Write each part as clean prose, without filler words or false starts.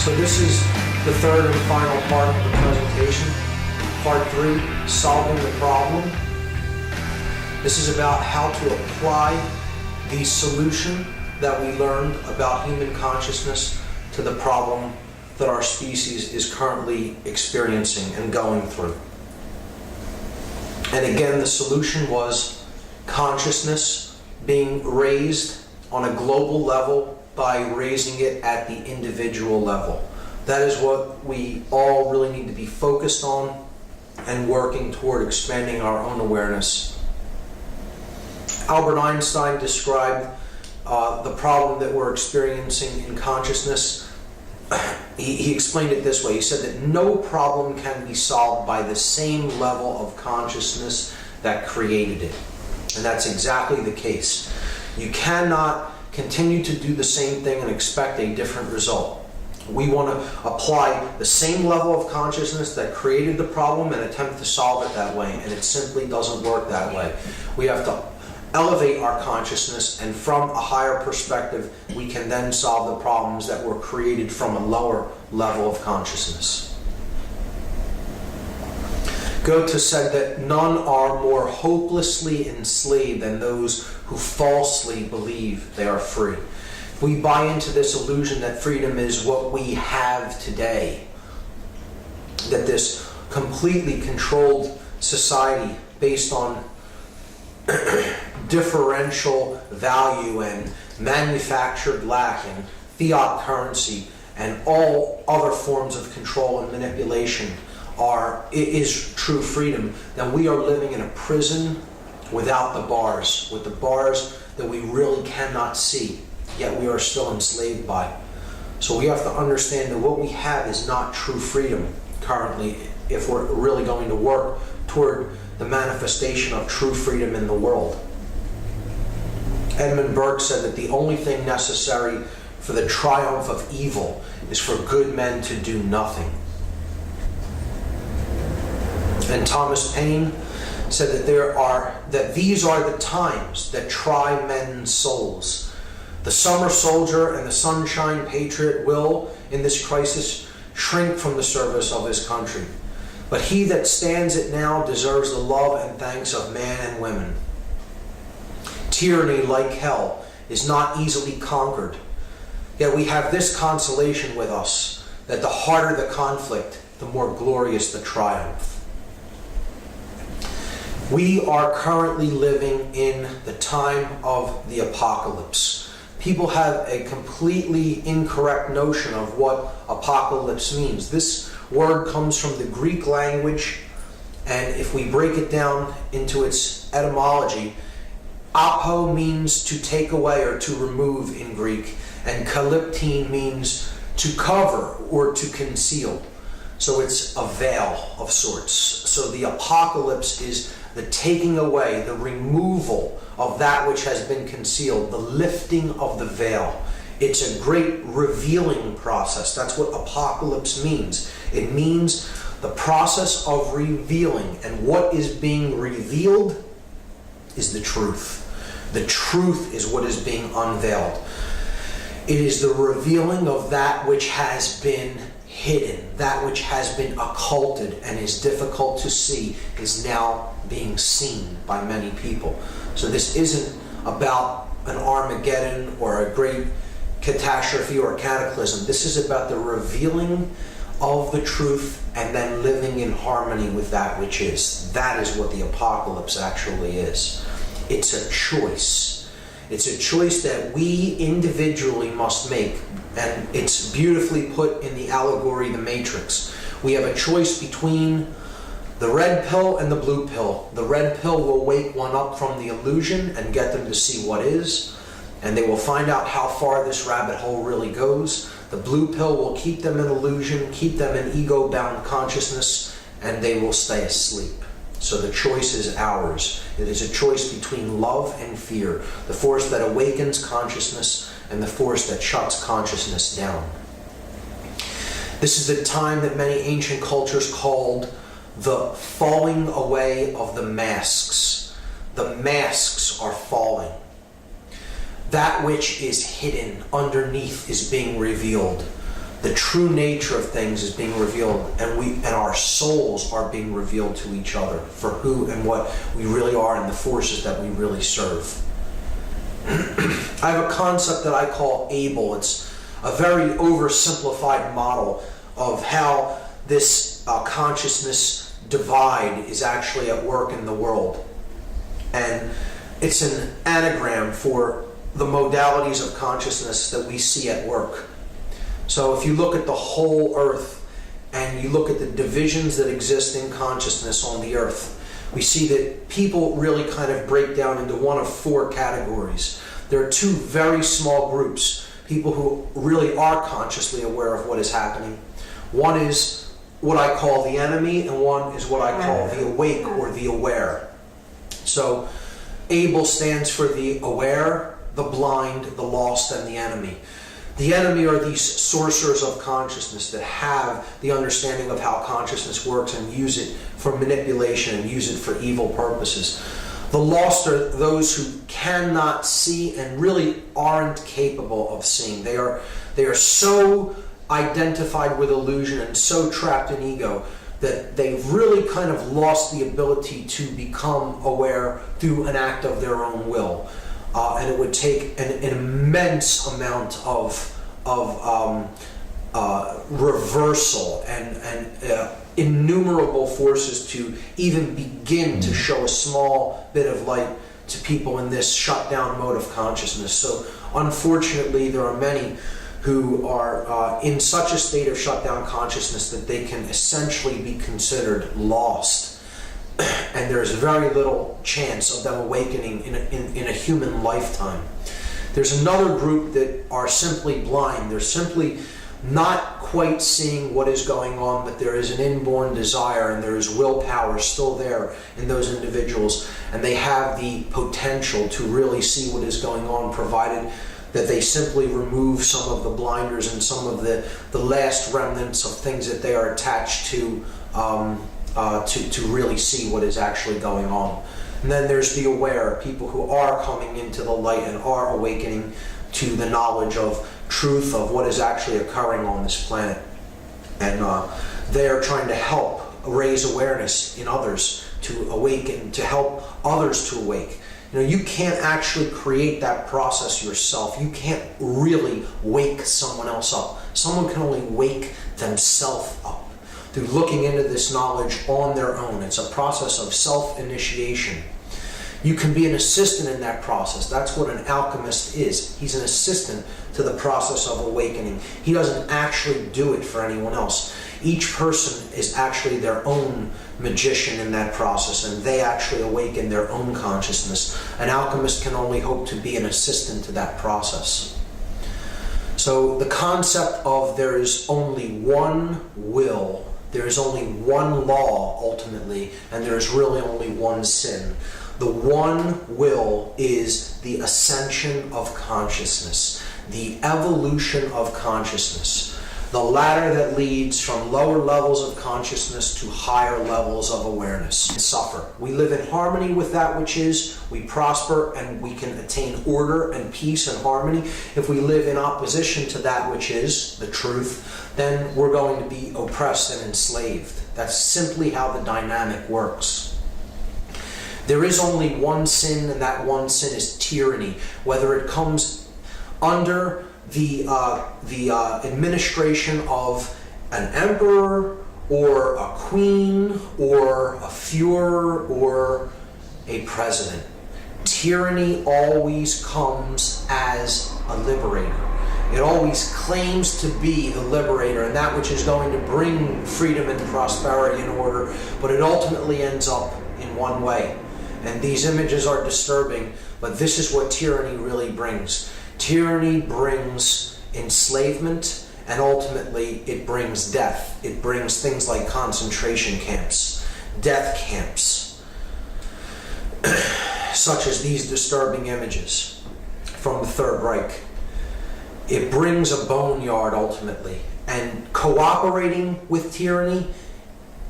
So this is the third and final part of the presentation. Part 3, solving the problem. This is about how to apply the solution that we learned about human consciousness to the problem that our species is currently experiencing and going through. And again, the solution was consciousness being raised on a global level by raising it at the individual level. That is what we all really need to be focused on and working toward expanding our own awareness. Albert Einstein described the problem that we're experiencing in consciousness. He explained it this way. He said that no problem can be solved by the same level of consciousness that created it. And that's exactly the case. You cannot continue to do the same thing and expect a different result. We want to apply the same level of consciousness that created the problem and attempt to solve it that way, and it simply doesn't work that way. We have to elevate our consciousness, and from a higher perspective, we can then solve the problems that were created from a lower level of consciousness. Goethe said that none are more hopelessly enslaved than those who falsely believe they are free. We buy into this illusion that freedom is what we have today, that this completely controlled society based on differential value and manufactured lack and fiat currency and all other forms of control and manipulation is true freedom, then we are living in a prison without the bars, with the bars that we really cannot see, yet we are still enslaved by. So we have to understand that what we have is not true freedom currently if we're really going to work toward the manifestation of true freedom in the world. Edmund Burke said that the only thing necessary for the triumph of evil is for good men to do nothing. And Thomas Paine said that these are the times that try men's souls. The summer soldier and the sunshine patriot will, in this crisis, shrink from the service of his country. But he that stands it now deserves the love and thanks of man and women. Tyranny, like hell, is not easily conquered. Yet we have this consolation with us, that the harder the conflict, the more glorious the triumph. We are currently living in the time of the apocalypse. People have a completely incorrect notion of what apocalypse means. This word comes from the Greek language, and if we break it down into its etymology, apo means to take away or to remove in Greek, and kalyptine means to cover or to conceal. So it's a veil of sorts. So the apocalypse is the taking away, the removal of that which has been concealed, the lifting of the veil. It's a great revealing process. That's what apocalypse means. It means the process of revealing, and what is being revealed is the truth. The truth is what is being unveiled. It is the revealing of that which has been hidden, that which has been occulted and is difficult to see is now being seen by many people. So this isn't about an Armageddon or a great catastrophe or a cataclysm. This is about the revealing of the truth and then living in harmony with that which is. That is what the apocalypse actually is. It's a choice. It's a choice that we individually must make, and it's beautifully put in the allegory, The Matrix. We have a choice between the red pill and the blue pill. The red pill will wake one up from the illusion and get them to see what is, and they will find out how far this rabbit hole really goes. The blue pill will keep them in illusion, keep them in ego-bound consciousness, and they will stay asleep. So the choice is ours. It is a choice between love and fear, the force that awakens consciousness and the force that shuts consciousness down. This is the time that many ancient cultures called the falling away of the masks. The masks are falling. That which is hidden underneath is being revealed. the true nature of things is being revealed, and our souls are being revealed to each other for who and what we really are and the forces that we really serve. I have a concept that I call Able. It's a very oversimplified model of how this consciousness divide is actually at work in the world. And it's an anagram for the modalities of consciousness that we see at work. So if you look at the whole earth and you look at the divisions that exist in consciousness on the earth, we see that people really kind of break down into one of four categories. There are two very small groups, people who really are consciously aware of what is happening. One is what I call the enemy, and one is what I call the awake or the aware. So Able stands for the aware, the blind, the lost, and the enemy. The enemy are these sorcerers of consciousness that have the understanding of how consciousness works and use it for manipulation and use it for evil purposes. The lost are those who cannot see and really aren't capable of seeing. They are so identified with illusion and so trapped in ego that they've really kind of lost the ability to become aware through an act of their own will. And it would take an immense amount of reversal and innumerable forces to even begin to show a small bit of light to people in this shut down mode of consciousness. So unfortunately, there are many who are in such a state of shut down consciousness that they can essentially be considered lost. And there's very little chance of them awakening in a human lifetime. There's another group that are simply blind. They're simply not quite seeing what is going on, but there is an inborn desire and there is willpower still there in those individuals, and they have the potential to really see what is going on, provided that they simply remove some of the blinders and some of the last remnants of things that they are attached to really see what is actually going on. And then there's the aware, people who are coming into the light and are awakening to the knowledge of truth of what is actually occurring on this planet. And they are trying to help raise awareness in others to awaken, to help others to awake. You know, you can't actually create that process yourself. You can't really wake someone else up. Someone can only wake themselves up through looking into this knowledge on their own. It's a process of self-initiation. You can be an assistant in that process. That's what an alchemist is. He's an assistant to the process of awakening. He doesn't actually do it for anyone else. Each person is actually their own magician in that process, and they actually awaken their own consciousness. An alchemist can only hope to be an assistant to that process. So the concept of there is only one will, there is only one law ultimately, and there is really only one sin. The one will is the ascension of consciousness, the evolution of consciousness, the ladder that leads from lower levels of consciousness to higher levels of awareness. And suffer. We live in harmony with that which is, we prosper, and we can attain order and peace and harmony. If we live in opposition to that which is, the truth, then we're going to be oppressed and enslaved. That's simply how the dynamic works. There is only one sin, and that one sin is tyranny. Whether it comes under the administration of an emperor, or a queen, or a Führer, or a president. Tyranny always comes as a liberator. It always claims to be the liberator and that which is going to bring freedom and prosperity and order, but it ultimately ends up in one way. And these images are disturbing, but this is what tyranny really brings. Tyranny brings enslavement, and ultimately it brings death. It brings things like concentration camps, death camps, such as these disturbing images from the Third Reich. It brings a boneyard ultimately, and cooperating with tyranny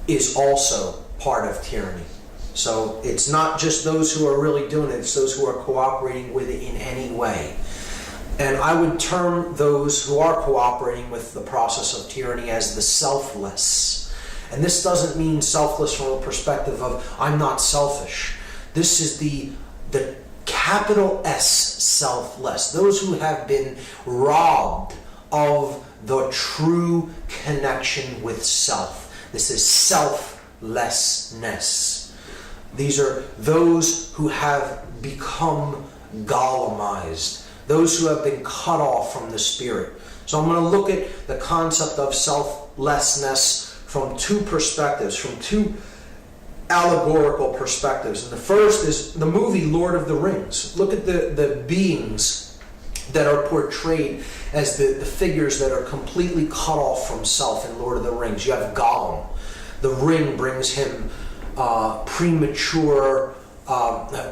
is also part of tyranny. So it's not just those who are really doing it, it's those who are cooperating with it in any way. And I would term those who are cooperating with the process of tyranny as the selfless. And this doesn't mean selfless from a perspective of I'm not selfish. This is the capital S selfless. Those who have been robbed of the true connection with self. This is selflessness. These are those who have become Golemized. Those who have been cut off from the Spirit. So I'm going to look at the concept of selflessness from two perspectives, from two allegorical perspectives. And the first is the movie Lord of the Rings. Look at the beings that are portrayed as the figures that are completely cut off from self in Lord of the Rings. You have Gollum. The ring brings him premature,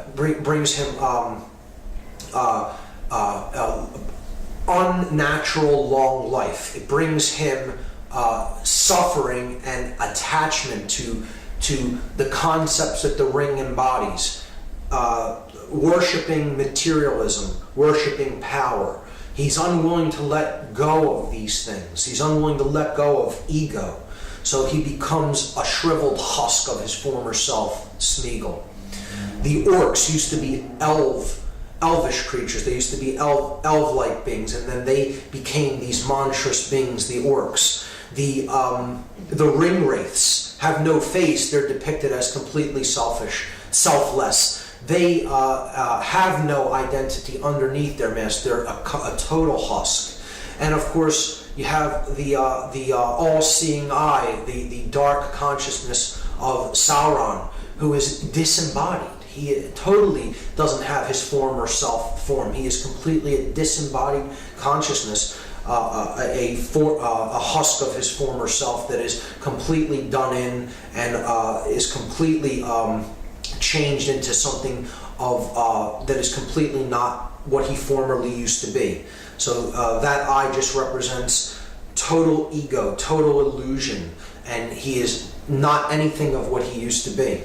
brings him unnatural long life. It brings him suffering and attachment to the concepts that the ring embodies. Worshipping materialism, worshipping power. He's unwilling to let go of these things. He's unwilling to let go of ego. So he becomes a shriveled husk of his former self, Smeagol. The orcs used to be elvish creatures. They used to be elf-like beings, and then they became these monstrous beings, the orcs. The ring wraiths have no face. They're depicted as completely selfless. They have no identity underneath their mask. They're a total husk. And of course, you have the all-seeing eye, the dark consciousness of Sauron, who is disembodied. He totally doesn't have his former self form. He is completely a disembodied consciousness, a husk of his former self that is completely done in and is completely changed into something that is completely not what he formerly used to be. So that eye just represents total ego, total illusion, and he is not anything of what he used to be.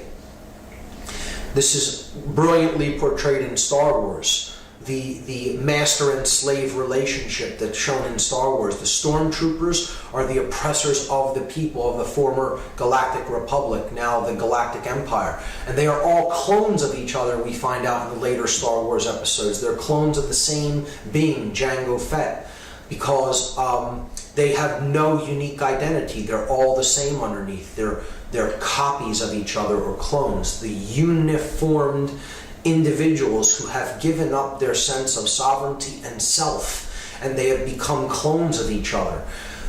This is brilliantly portrayed in Star Wars. The master and slave relationship that's shown in Star Wars. The stormtroopers are the oppressors of the people of the former Galactic Republic, now the Galactic Empire. And they are all clones of each other, we find out in the later Star Wars episodes. They're clones of the same being, Jango Fett, because they have no unique identity. They're all the same underneath. They're copies of each other, or clones. The uniformed individuals who have given up their sense of sovereignty and self, and they have become clones of each other.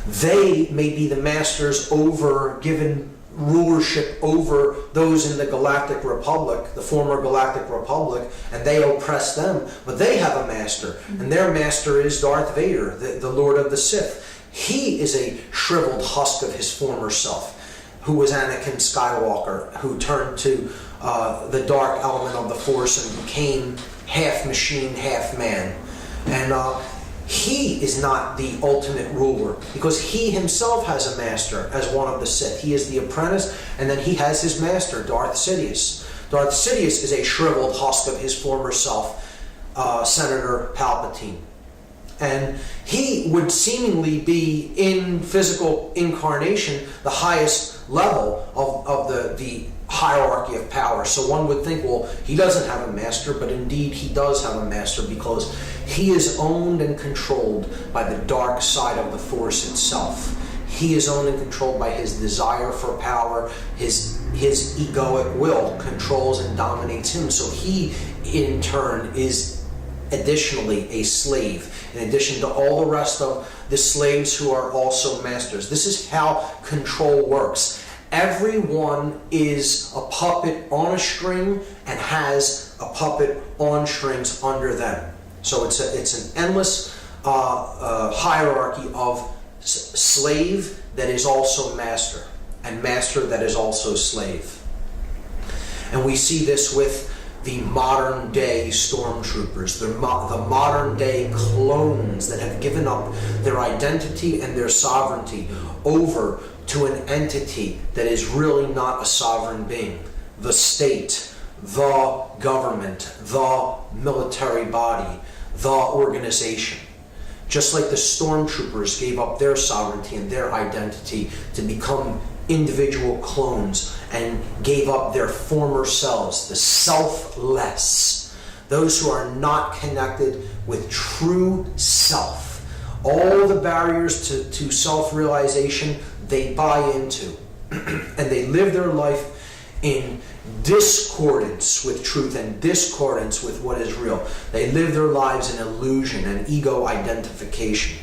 They may be the masters given rulership over those in the Galactic Republic, the former Galactic Republic, and they oppress them, but they have a master, and their master is Darth Vader, the Lord of the Sith. He is a shriveled husk of his former self, who was Anakin Skywalker, who turned to the dark element of the Force and became half machine, half man. And he is not the ultimate ruler, because he himself has a master as one of the Sith. He is the apprentice, and then he has his master, Darth Sidious. Darth Sidious is a shriveled husk of his former self, Senator Palpatine. And he would seemingly be, in physical incarnation, the highest level of the hierarchy of power. So one would think, well, he doesn't have a master, but indeed he does have a master, because he is owned and controlled by the dark side of the Force itself. He is owned and controlled by his desire for power. His egoic will controls and dominates him. So he, in turn, is additionally a slave, in addition to all the rest of the slaves who are also masters. This is how control works. Everyone is a puppet on a string and has a puppet on strings under them. So it's an endless hierarchy of slave that is also master, and master that is also slave. And we see this with the modern day stormtroopers, the modern day clones that have given up their identity and their sovereignty over to an entity that is really not a sovereign being. The state, the government, the military body, the organization. Just like the stormtroopers gave up their sovereignty and their identity to become individual clones and gave up their former selves, the selfless, those who are not connected with true self. All the barriers to self-realization they buy into, and they live their life in discordance with truth and discordance with what is real. They live their lives in illusion and ego identification.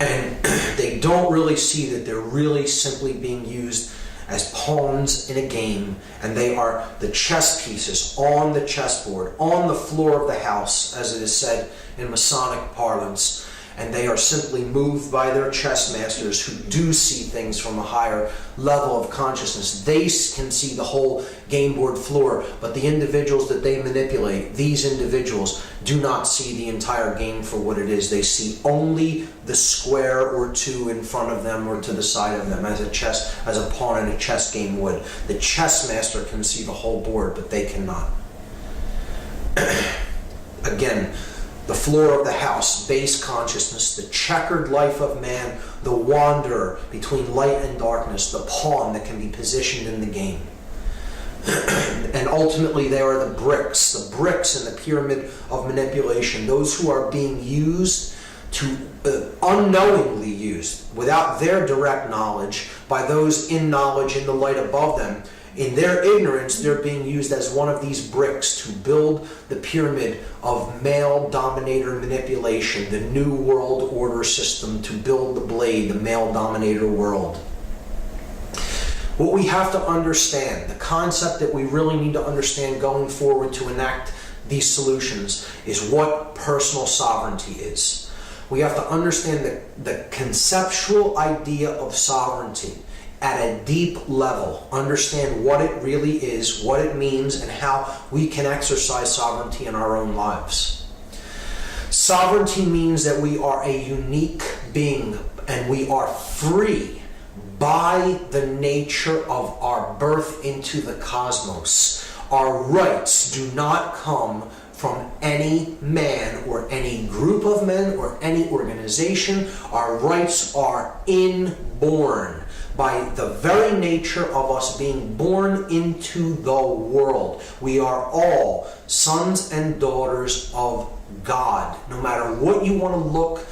And they don't really see that they're really simply being used as pawns in a game, and they are the chess pieces on the chessboard, on the floor of the house, as it is said in Masonic parlance. And they are simply moved by their chess masters who do see things from a higher level of consciousness. They can see the whole game board floor, but the individuals that they manipulate, these individuals, do not see the entire game for what it is. They see only the square or two in front of them or to the side of them, as a pawn in a chess game would. The chess master can see the whole board, but they cannot. Again, the floor of the house, base consciousness, the checkered life of man, the wanderer between light and darkness, the pawn that can be positioned in the game. And ultimately they are the bricks in the pyramid of manipulation, those who are being used to, unknowingly used, without their direct knowledge, by those in knowledge in the light above them. In their ignorance, they're being used as one of these bricks to build the pyramid of male dominator manipulation, the new world order system, to build the blade, the male dominator world. What we have to understand, the concept that we really need to understand going forward to enact these solutions, is what personal sovereignty is. We have to understand the conceptual idea of sovereignty at a deep level, understand what it really is, what it means, and how we can exercise sovereignty in our own lives. Sovereignty means that we are a unique being and we are free by the nature of our birth into the cosmos. Our rights do not come from any man or any group of men or any organization. Our rights are inborn by the very nature of us being born into the world. We are all sons and daughters of God. No matter what you want to look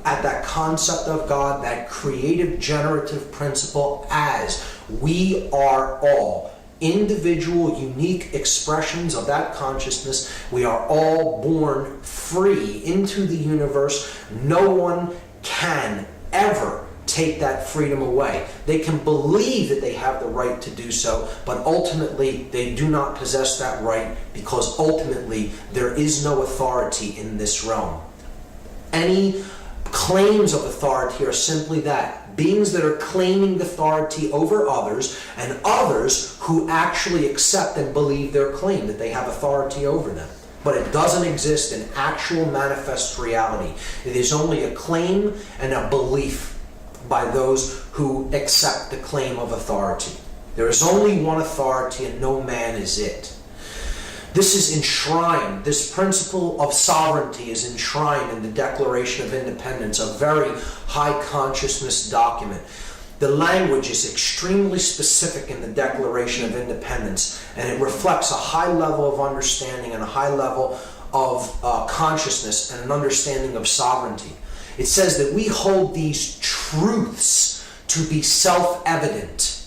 at that concept of God, that creative generative principle as, we are all individual, unique expressions of that consciousness. We are all born free into the universe. No one can ever take that freedom away. They can believe that they have the right to do so, but ultimately they do not possess that right, because ultimately there is no authority in this realm. Any claims of authority are simply that, beings that are claiming authority over others, and others who actually accept and believe their claim that they have authority over them. But it doesn't exist in actual manifest reality. It is only a claim and a belief by those who accept the claim of authority. There is only one authority and no man is it. This is enshrined, this principle of sovereignty is enshrined in the Declaration of Independence, a very high consciousness document. The language is extremely specific in the Declaration of Independence, and it reflects a high level of understanding and a high level of consciousness and an understanding of sovereignty. It says that we hold these truths to be self-evident.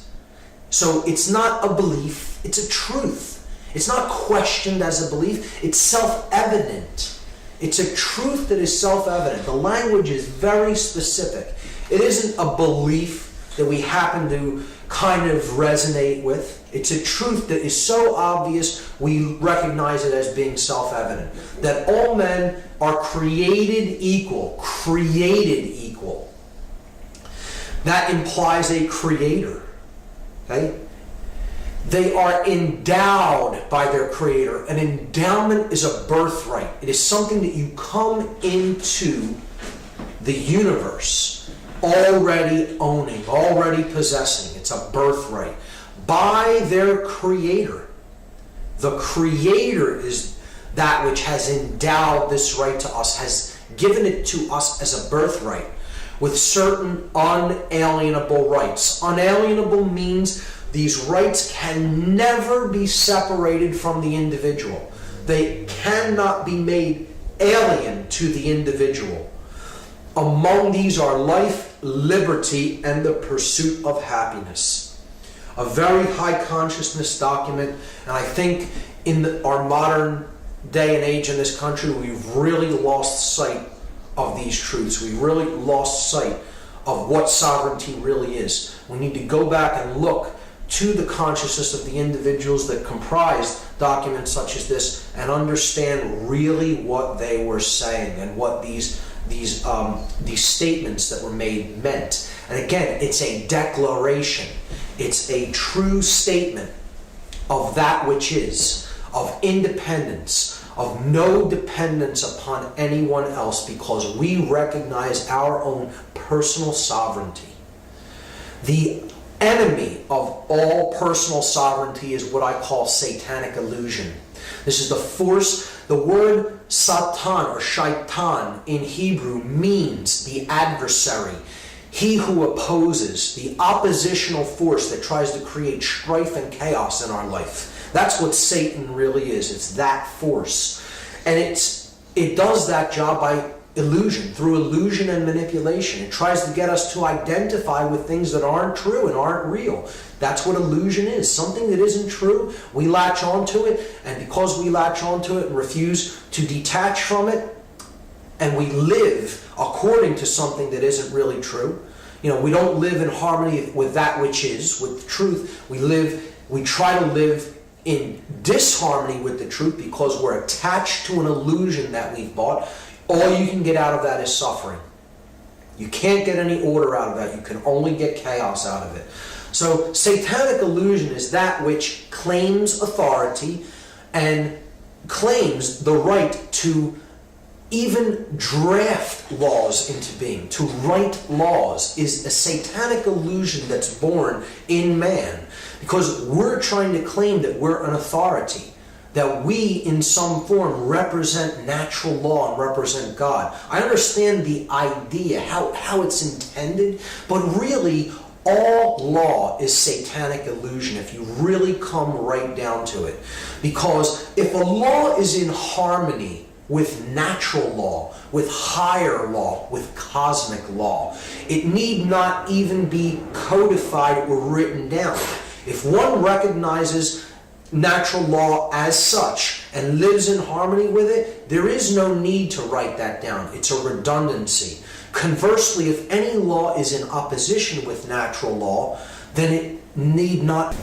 So it's not a belief, it's a truth. It's not questioned as a belief, it's self-evident. It's a truth that is self-evident. The language is very specific. It isn't a belief that we happen to kind of resonate with. It's a truth that is so obvious we recognize it as being self-evident. That all men are created equal. Created equal. That implies a creator. Okay? They are endowed by their creator. An endowment is a birthright. It is something that you come into the universe already owning, already possessing. It's a birthright by their creator. The creator is that which has endowed this right to us, has given it to us as a birthright with certain unalienable rights. Unalienable means these rights can never be separated from the individual. They cannot be made alien to the individual. Among these are life, liberty, and the pursuit of happiness. A very high consciousness document, and I think in our modern day and age in this country, we've really lost sight of these truths. We've really lost sight of what sovereignty really is. We need to go back and look to the consciousness of the individuals that comprised documents such as this and understand really what they were saying and what these statements that were made meant. And again, it's a declaration. It's a true statement of that which is, of independence, of no dependence upon anyone else, because we recognize our own personal sovereignty. The enemy of all personal sovereignty is what I call satanic illusion. This is the force. The word Satan or shaitan in Hebrew means the adversary, he who opposes, the oppositional force that tries to create strife and chaos in our life. That's what Satan really is. It's that force. And it does that job by illusion, through illusion and manipulation. It tries to get us to identify with things that aren't true and aren't real. That's what illusion is. Something that isn't true, we latch onto it, and because we latch onto it and refuse to detach from it, and we live according to something that isn't really true. We don't live in harmony with that which is, with the truth. We try to live in disharmony with the truth because we're attached to an illusion that we've bought. All you can get out of that is suffering. You can't get any order out of that. You can only get chaos out of it. So satanic illusion is that which claims authority and claims the right to even draft laws into being. To write laws is a satanic illusion that's born in man, because we're trying to claim that we're an authority, that we in some form represent natural law and represent God. I understand the idea, how it's intended, but really all law is satanic illusion if you really come right down to it. Because if a law is in harmony with natural law, with higher law, with cosmic law, it need not even be codified or written down. If one recognizes natural law as such and lives in harmony with it, there is no need to write that down. It's a redundancy. Conversely, if any law is in opposition with natural law, then it need not.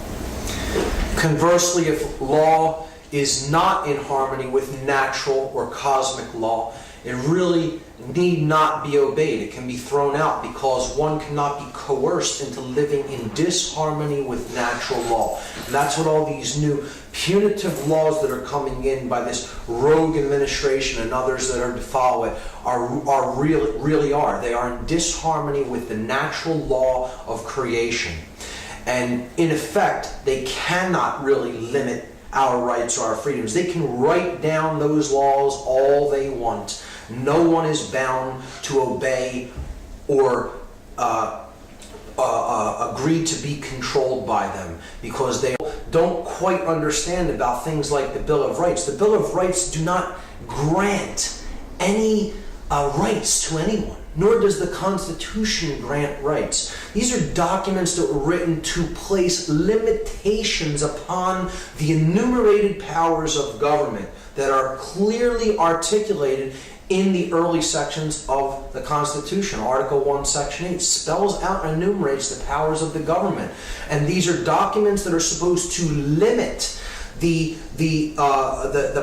Conversely, if law is not in harmony with natural or cosmic law, it really need not be obeyed. It can be thrown out because one cannot be coerced into living in disharmony with natural law. And that's what all these new punitive laws that are coming in by this rogue administration and others that are to follow it really are. They are in disharmony with the natural law of creation. And in effect, they cannot really limit our rights or our freedoms. They can write down those laws all they want. No one is bound to obey or agree to be controlled by them, because they don't quite understand about things like the Bill of Rights. The Bill of Rights do not grant any rights to anyone, nor does the Constitution grant rights. These are documents that were written to place limitations upon the enumerated powers of government that are clearly articulated in the early sections of the Constitution. Article 1, Section 8 spells out and enumerates the powers of the government. And these are documents that are supposed to limit the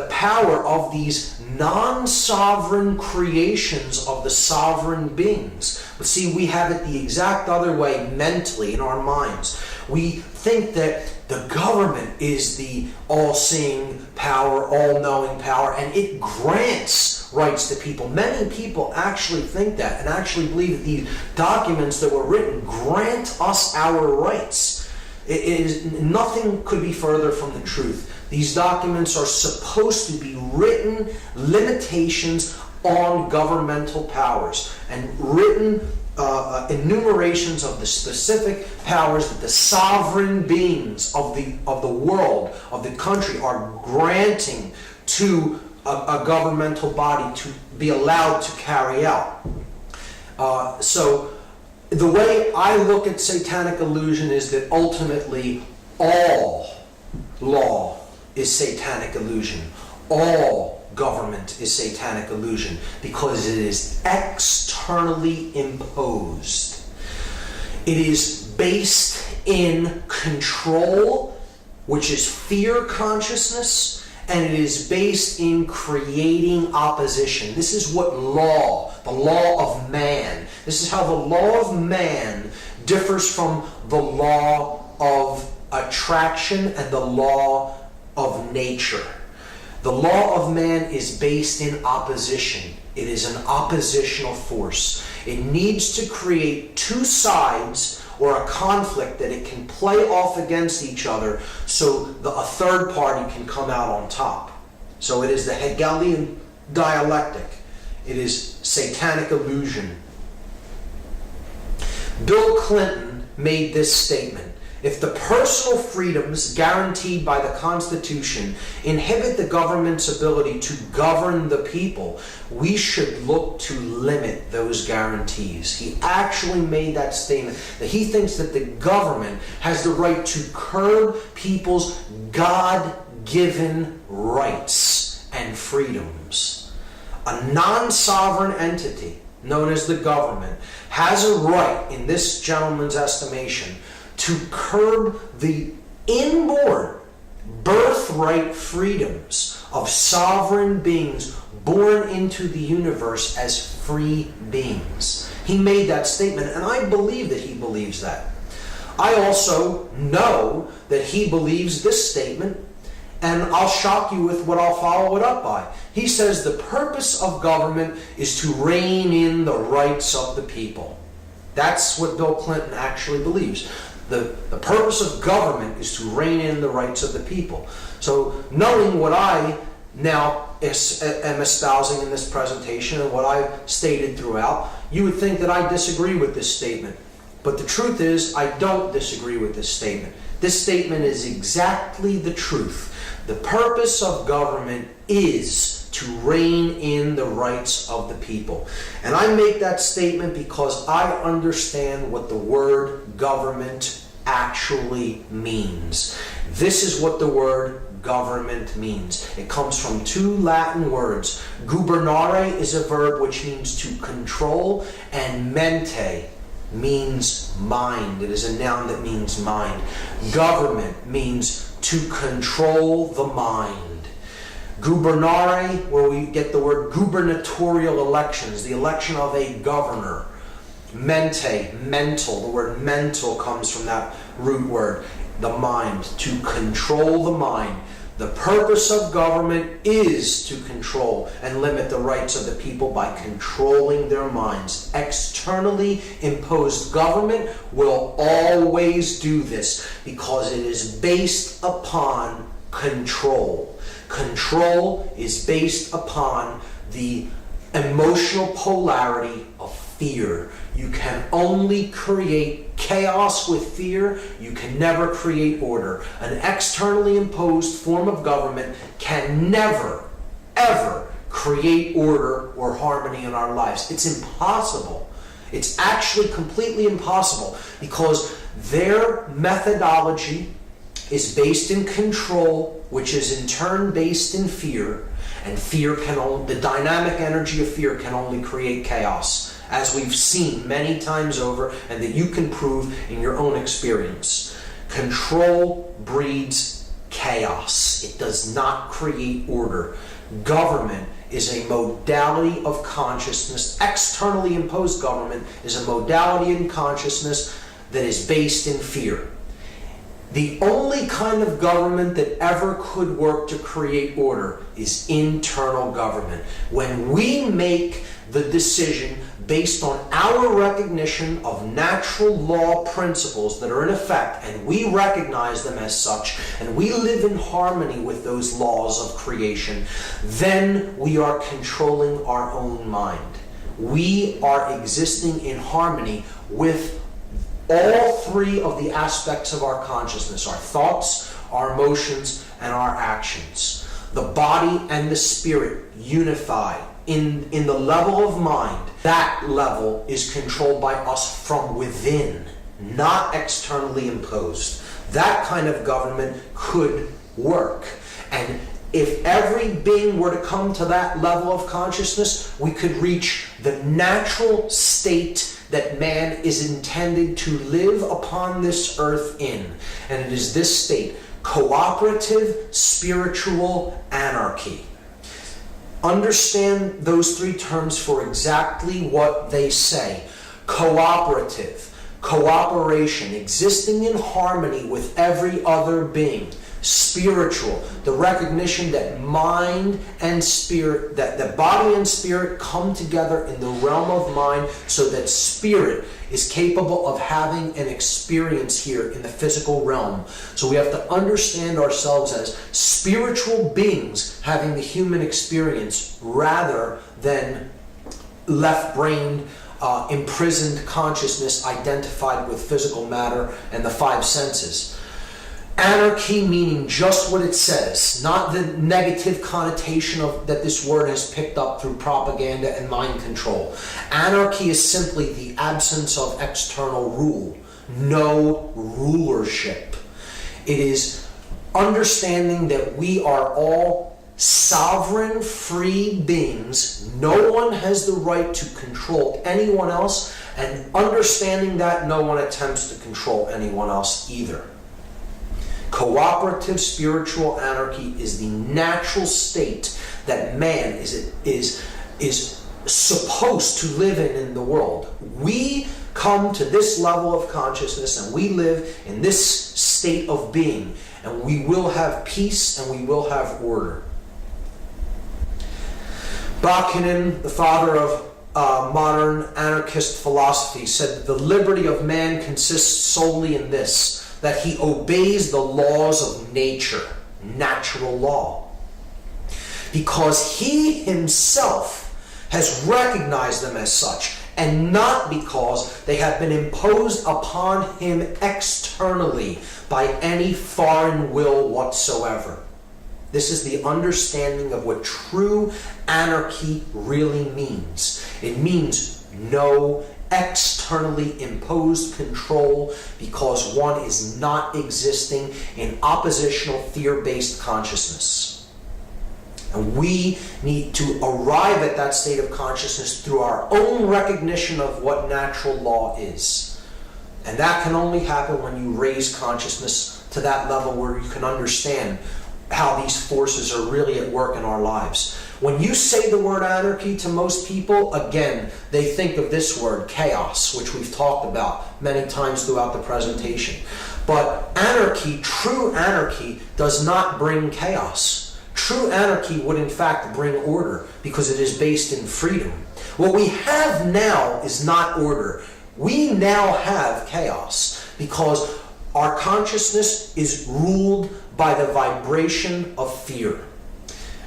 power of these non-sovereign creations of the sovereign beings. But see, we have it the exact other way mentally in our minds. We think that the government is the all-seeing power, all-knowing power, and it grants rights to people. Many people actually think that and actually believe that these documents that were written grant us our rights. Nothing could be further from the truth. These documents are supposed to be written limitations on governmental powers and written enumerations of the specific powers that the sovereign beings of the world, of the country, are granting to a governmental body to be allowed to carry out. So the way I look at satanic illusion is that ultimately all law is satanic illusion. All government is satanic illusion because it is externally imposed. It is based in control, which is fear consciousness, and it is based in creating opposition. This is what law, the law of man, this is how the law of man differs from the law of attraction and the law of nature. The law of man is based in opposition. It is an oppositional force. It needs to create two sides or a conflict that it can play off against each other so a third party can come out on top. So it is the Hegelian dialectic. It is satanic illusion. Bill Clinton made this statement: if the personal freedoms guaranteed by the Constitution inhibit the government's ability to govern the people, we should look to limit those guarantees. He actually made that statement, that he thinks that the government has the right to curb people's God-given rights and freedoms. A non-sovereign entity, known as the government, has a right, in this gentleman's estimation, to curb the inborn birthright freedoms of sovereign beings born into the universe as free beings. He made that statement, and I believe that he believes that. I also know that he believes this statement, and I'll shock you with what I'll follow it up by. He says the purpose of government is to rein in the rights of the people. That's what Bill Clinton actually believes. The purpose of government is to rein in the rights of the people. So knowing what I now am espousing in this presentation and what I've stated throughout, you would think that I disagree with this statement. But the truth is, I don't disagree with this statement. This statement is exactly the truth. The purpose of government is to rein in the rights of the people. And I make that statement because I understand what the word government actually means. This is what the word government means. It comes from two Latin words. Gubernare is a verb which means to control, and mente means mind. It is a noun that means mind. Government means to control the mind. Gubernare, where we get the word gubernatorial elections, the election of a governor. Mente, mental, the word mental comes from that root word, the mind, to control the mind. The purpose of government is to control and limit the rights of the people by controlling their minds. Externally imposed government will always do this because it is based upon control. Control is based upon the emotional polarity of fear. You can only create chaos with fear. You can never create order. An externally imposed form of government can never, ever create order or harmony in our lives. It's impossible. It's actually completely impossible because their methodology is based in control, which is in turn based in fear, and fear can only, the dynamic energy of fear can only create chaos, as we've seen many times over and that you can prove in your own experience. Control breeds chaos. It does not create order. Government is a modality of consciousness. Externally imposed government is a modality in consciousness that is based in fear. The only kind of government that ever could work to create order is internal government. When we make the decision based on our recognition of natural law principles that are in effect, and we recognize them as such, and we live in harmony with those laws of creation, then we are controlling our own mind. We are existing in harmony with all three of the aspects of our consciousness: our thoughts, our emotions, and our actions. The body and the spirit unify in the level of mind. That level is controlled by us from within, not externally imposed. That kind of government could work. And if every being were to come to that level of consciousness, we could reach the natural state that man is intended to live upon this earth in. And it is this state: cooperative spiritual anarchy. Understand those three terms for exactly what they say. Cooperative, cooperation, existing in harmony with every other being. Spiritual, the recognition that mind and spirit, that the body and spirit come together in the realm of mind, so that spirit is capable of having an experience here in the physical realm. So we have to understand ourselves as spiritual beings having the human experience, rather than left-brained, imprisoned consciousness identified with physical matter and the five senses. Anarchy meaning just what it says, not the negative connotation of that this word has picked up through propaganda and mind control. Anarchy is simply the absence of external rule, no rulership. It is understanding that we are all sovereign, free beings. No one has the right to control anyone else, and understanding that no one attempts to control anyone else either. Cooperative spiritual anarchy is the natural state that man is supposed to live in the world. We come to this level of consciousness and we live in this state of being, and we will have peace and we will have order. Bakunin, the father of modern anarchist philosophy, said that the liberty of man consists solely in this: that he obeys the laws of nature, natural law, because he himself has recognized them as such, and not because they have been imposed upon him externally by any foreign will whatsoever. This is the understanding of what true anarchy really means. It means no externally imposed control, because one is not existing in oppositional fear-based consciousness. And we need to arrive at that state of consciousness through our own recognition of what natural law is. And that can only happen when you raise consciousness to that level where you can understand how these forces are really at work in our lives. When you say the word anarchy to most people, again, they think of this word, chaos, which we've talked about many times throughout the presentation. But anarchy, true anarchy, does not bring chaos. True anarchy would in fact bring order, because it is based in freedom. What we have now is not order. We now have chaos, because our consciousness is ruled by the vibration of fear.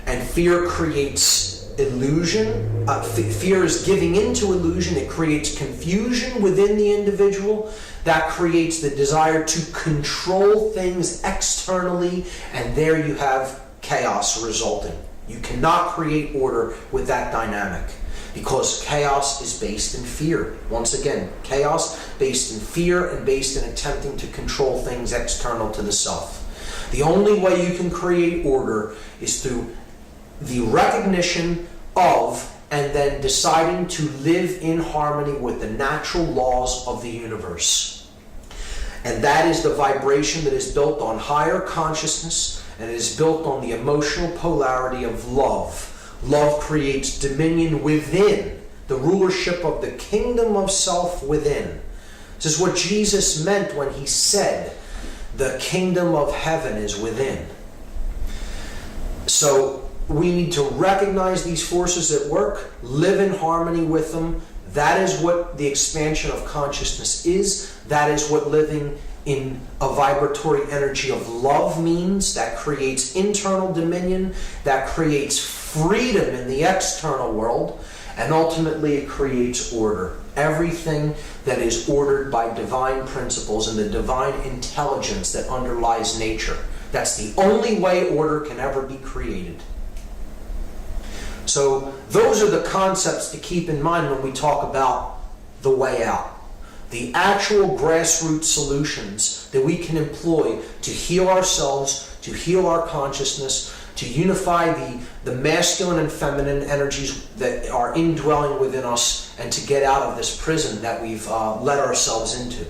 And fear creates illusion. Fear is giving into illusion. It creates confusion within the individual. That creates the desire to control things externally, and there you have chaos resulting. You cannot create order with that dynamic, because chaos is based in fear. Once again, chaos based in fear and based in attempting to control things external to the self. The only way you can create order is through the recognition of and then deciding to live in harmony with the natural laws of the universe. And that is the vibration that is built on higher consciousness, and it is built on the emotional polarity of love. Love creates dominion within, the rulership of the kingdom of self within. This is what Jesus meant when he said the kingdom of heaven is within. So we need to recognize these forces at work, live in harmony with them. That is what the expansion of consciousness is. That is what living in a vibratory energy of love means. That creates internal dominion, that creates freedom in the external world, and ultimately it creates order. Everything that is ordered by divine principles and the divine intelligence that underlies nature. That's the only way order can ever be created. So those are the concepts to keep in mind when we talk about the way out. The actual grassroots solutions that we can employ to heal ourselves, to heal our consciousness, to unify the masculine and feminine energies that are indwelling within us, and to get out of this prison that we've let ourselves into.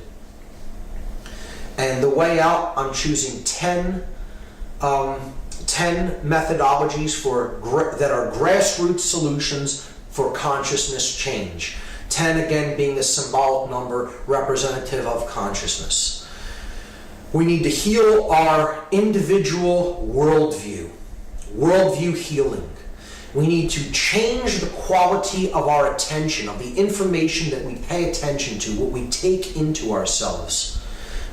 And the way out, I'm choosing 10 methodologies that are grassroots solutions for consciousness change. 10 again being a symbolic number representative of consciousness. We need to heal our individual worldview healing. We need to change the quality of our attention, of the information that we pay attention to, what we take into ourselves.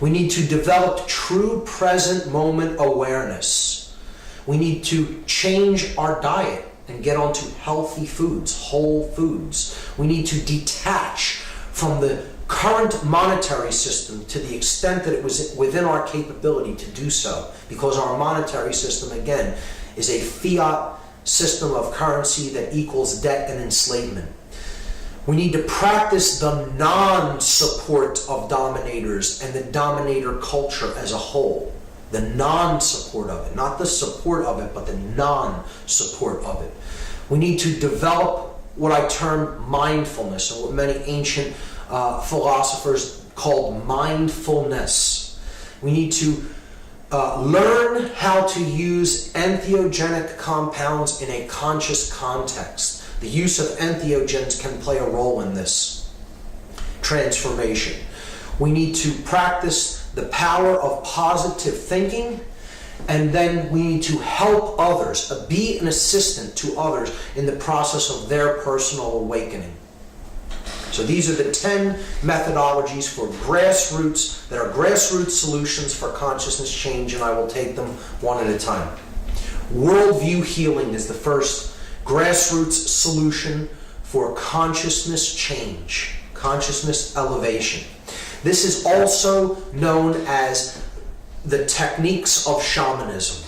We need to develop true present moment awareness. We need to change our diet and get onto healthy foods, whole foods. We need to detach from the current monetary system to the extent that it was within our capability to do so, because our monetary system, again, is a fiat system of currency that equals debt and enslavement. We need to practice the non-support of dominators and the dominator culture as a whole. The non-support of it, not the support of it, but the non-support of it. We need to develop what I term mindfulness, and what many ancient philosophers called mindfulness. We need to learn how to use entheogenic compounds in a conscious context. The use of entheogens can play a role in this transformation. We need to practice the power of positive thinking, and then we need to help others, be an assistant to others in the process of their personal awakening. So these are the 10 methodologies for grassroots, that are grassroots solutions for consciousness change, and I will take them one at a time. Worldview healing is the first grassroots solution for consciousness change, consciousness elevation. This is also known as the techniques of shamanism.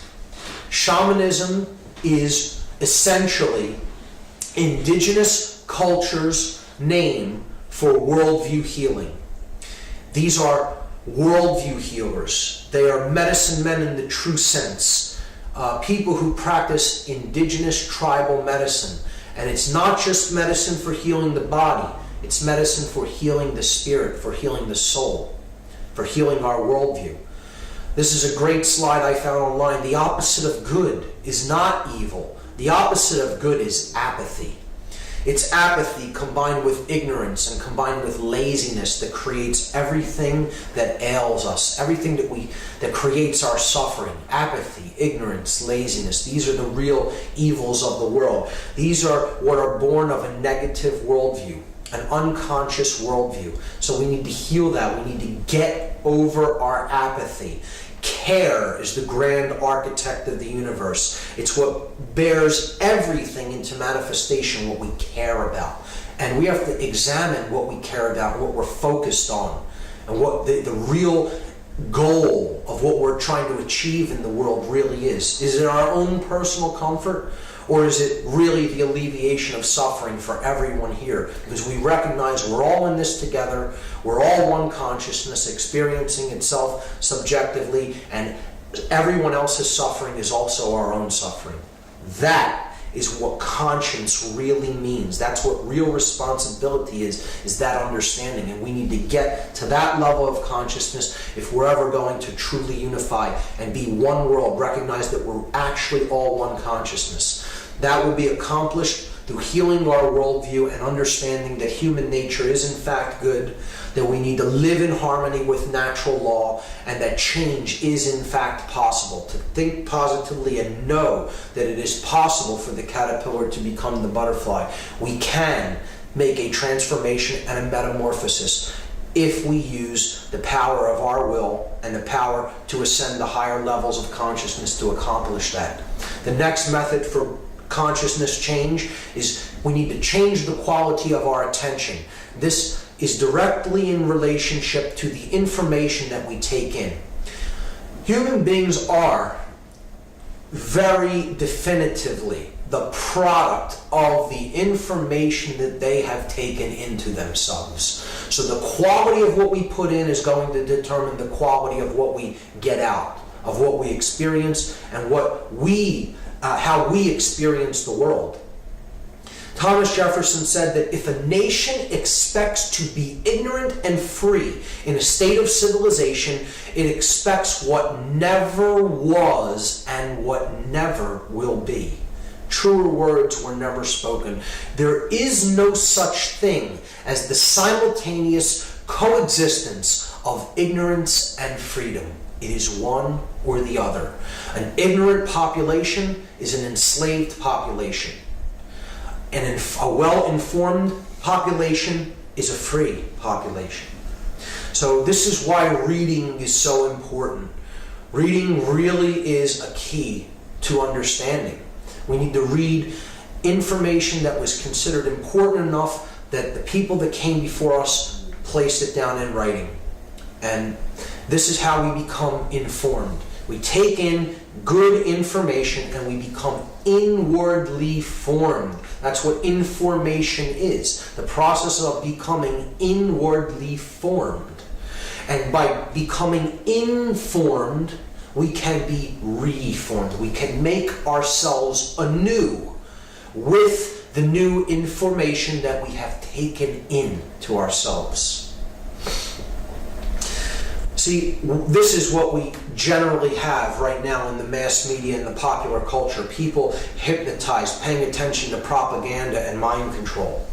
Shamanism is essentially indigenous cultures' name for worldview healing. These are worldview healers. They are medicine men in the true sense. People who practice indigenous tribal medicine. And it's not just medicine for healing the body. It's medicine for healing the spirit, for healing the soul, for healing our worldview. This is a great slide I found online. The opposite of good is not evil. The opposite of good is apathy. It's apathy combined with ignorance and combined with laziness that creates everything that ails us, everything that creates our suffering. Apathy, ignorance, laziness. These are the real evils of the world. These are what are born of a negative worldview, an unconscious worldview. So we need to heal that. We need to get over our apathy. Care is the grand architect of the universe. It's what bears everything into manifestation, what we care about. And we have to examine what we care about, what we're focused on, and what the real goal of what we're trying to achieve in the world really is. Is it our own personal comfort? Or is it really the alleviation of suffering for everyone here? Because we recognize we're all in this together, we're all one consciousness experiencing itself subjectively, and everyone else's suffering is also our own suffering. That is what conscience really means. That's what real responsibility is that understanding. And we need to get to that level of consciousness if we're ever going to truly unify and be one world, recognize that we're actually all one consciousness. That will be accomplished through healing our worldview and understanding that human nature is in fact good, that we need to live in harmony with natural law, and that change is in fact possible. To think positively and know that it is possible for the caterpillar to become the butterfly. We can make a transformation and a metamorphosis if we use the power of our will and the power to ascend to higher levels of consciousness to accomplish that. The next method for consciousness change is we need to change the quality of our attention. This is directly in relationship to the information that we take in. Human beings are very definitively the product of the information that they have taken into themselves. So the quality of what we put in is going to determine the quality of what we get out, of what we experience, and how we experience the world. Thomas Jefferson said that if a nation expects to be ignorant and free in a state of civilization, it expects what never was and what never will be. Truer words were never spoken. There is no such thing as the simultaneous coexistence of ignorance and freedom. It is one or the other. An ignorant population is an enslaved population. And a well-informed population is a free population. So this is why reading is so important. Reading really is a key to understanding. We need to read information that was considered important enough that the people that came before us placed it down in writing. And this is how we become informed. We take in good information and we become inwardly formed. That's what information is. The process of becoming inwardly formed. And by becoming informed, we can be reformed. We can make ourselves anew with the new information that we have taken in to ourselves. See, this is what we generally have right now in the mass media and the popular culture. People hypnotized, paying attention to propaganda and mind control.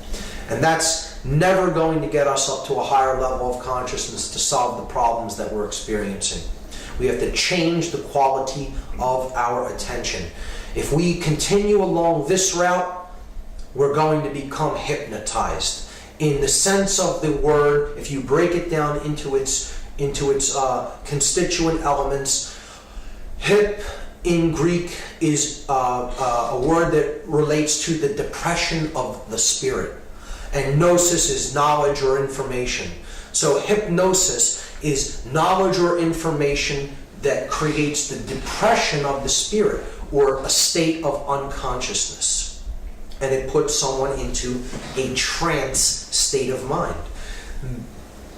And that's never going to get us up to a higher level of consciousness to solve the problems that we're experiencing. We have to change the quality of our attention. If we continue along this route, we're going to become hypnotized. In the sense of the word, if you break it down into its constituent elements, hip in Greek is a word that relates to the depression of the spirit. And gnosis is knowledge or information. So hypnosis is knowledge or information that creates the depression of the spirit or a state of unconsciousness. And it puts someone into a trance state of mind.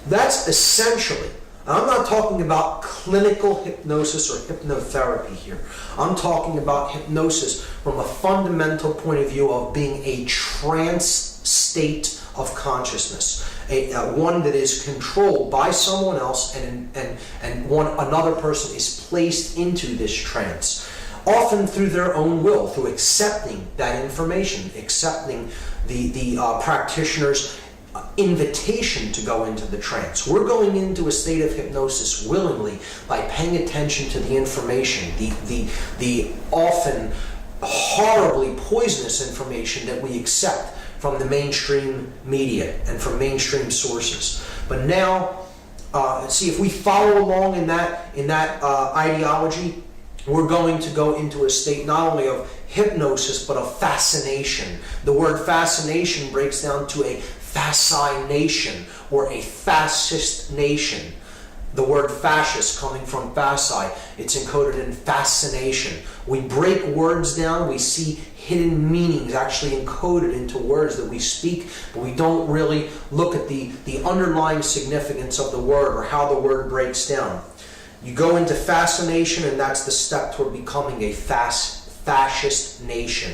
That's essentially, I'm not talking about clinical hypnosis or hypnotherapy here. I'm talking about hypnosis from a fundamental point of view of being a trance state of consciousness, one that is controlled by someone else, and another person is placed into this trance, often through their own will, through accepting that information, accepting the practitioner's invitation to go into the trance. We're going into a state of hypnosis willingly by paying attention to the information, the often horribly poisonous information that we accept from the mainstream media and from mainstream sources. But now, see, if we follow along in that ideology, we're going to go into a state not only of hypnosis but of fascination. The word fascination breaks down to a fascination or a fascist nation. The word fascist coming from fasci, it's encoded in fascination. We break words down, we see hidden meanings actually encoded into words that we speak, but we don't really look at the underlying significance of the word or how the word breaks down. You go into fascination, and that's the step toward becoming a fascist nation.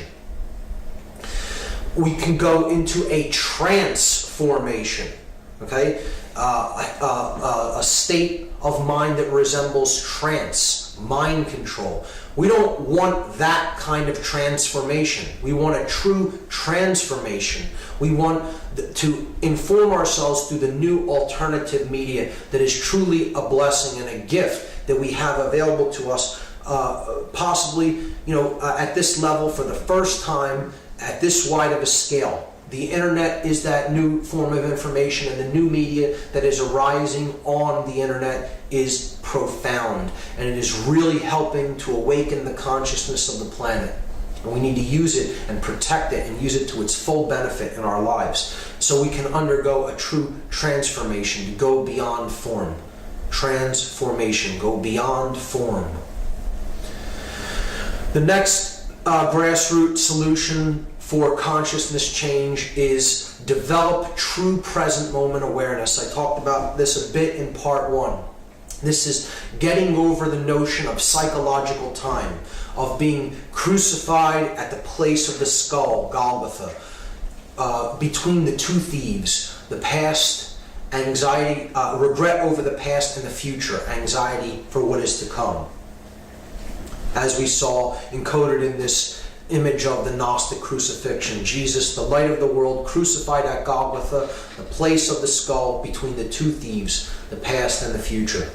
We can go into a transformation, okay? A state of mind that resembles trance. is mind control. We don't want that kind of transformation. We want a true transformation. We want to inform ourselves through the new alternative media that is truly a blessing and a gift that we have available to us, possibly, at this level for the first time at this wide of a scale. The internet is that new form of information, and the new media that is arising on the internet is profound, and it is really helping to awaken the consciousness of the planet. And we need to use it and protect it and use it to its full benefit in our lives so we can undergo a true transformation, to go beyond form. Transformation, go beyond form. The next grassroots solution for consciousness change is develop true present moment awareness. I talked about this a bit in part 1. This is getting over the notion of psychological time, of being crucified at the place of the skull, Golgotha, between the two thieves, the past, anxiety, regret over the past and the future, anxiety for what is to come. As we saw encoded in this image of the Gnostic crucifixion, Jesus, the light of the world, crucified at Golgotha, the place of the skull between the two thieves, the past and the future.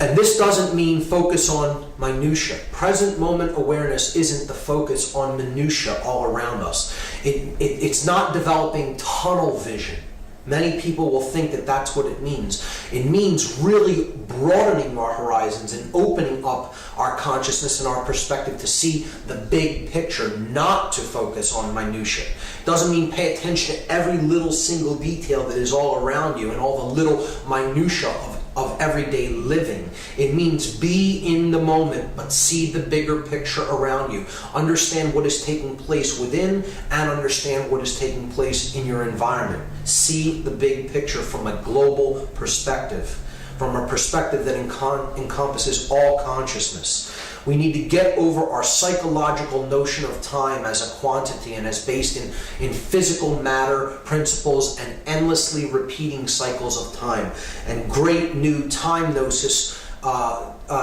And this doesn't mean focus on minutia. Present moment awareness isn't the focus on minutia all around us. It's not developing tunnel vision. Many people will think that that's what it means. It means really broadening our horizons and opening up our consciousness and our perspective to see the big picture, not to focus on minutia. It doesn't mean pay attention to every little single detail that is all around you and all the little minutia of everyday living. It means be in the moment, but see the bigger picture around you. Understand what is taking place within and understand what is taking place in your environment. See the big picture from a global perspective, from a perspective that encompasses all consciousness. We need to get over our psychological notion of time as a quantity and as based in physical matter principles and endlessly repeating cycles of time. And great new time gnosis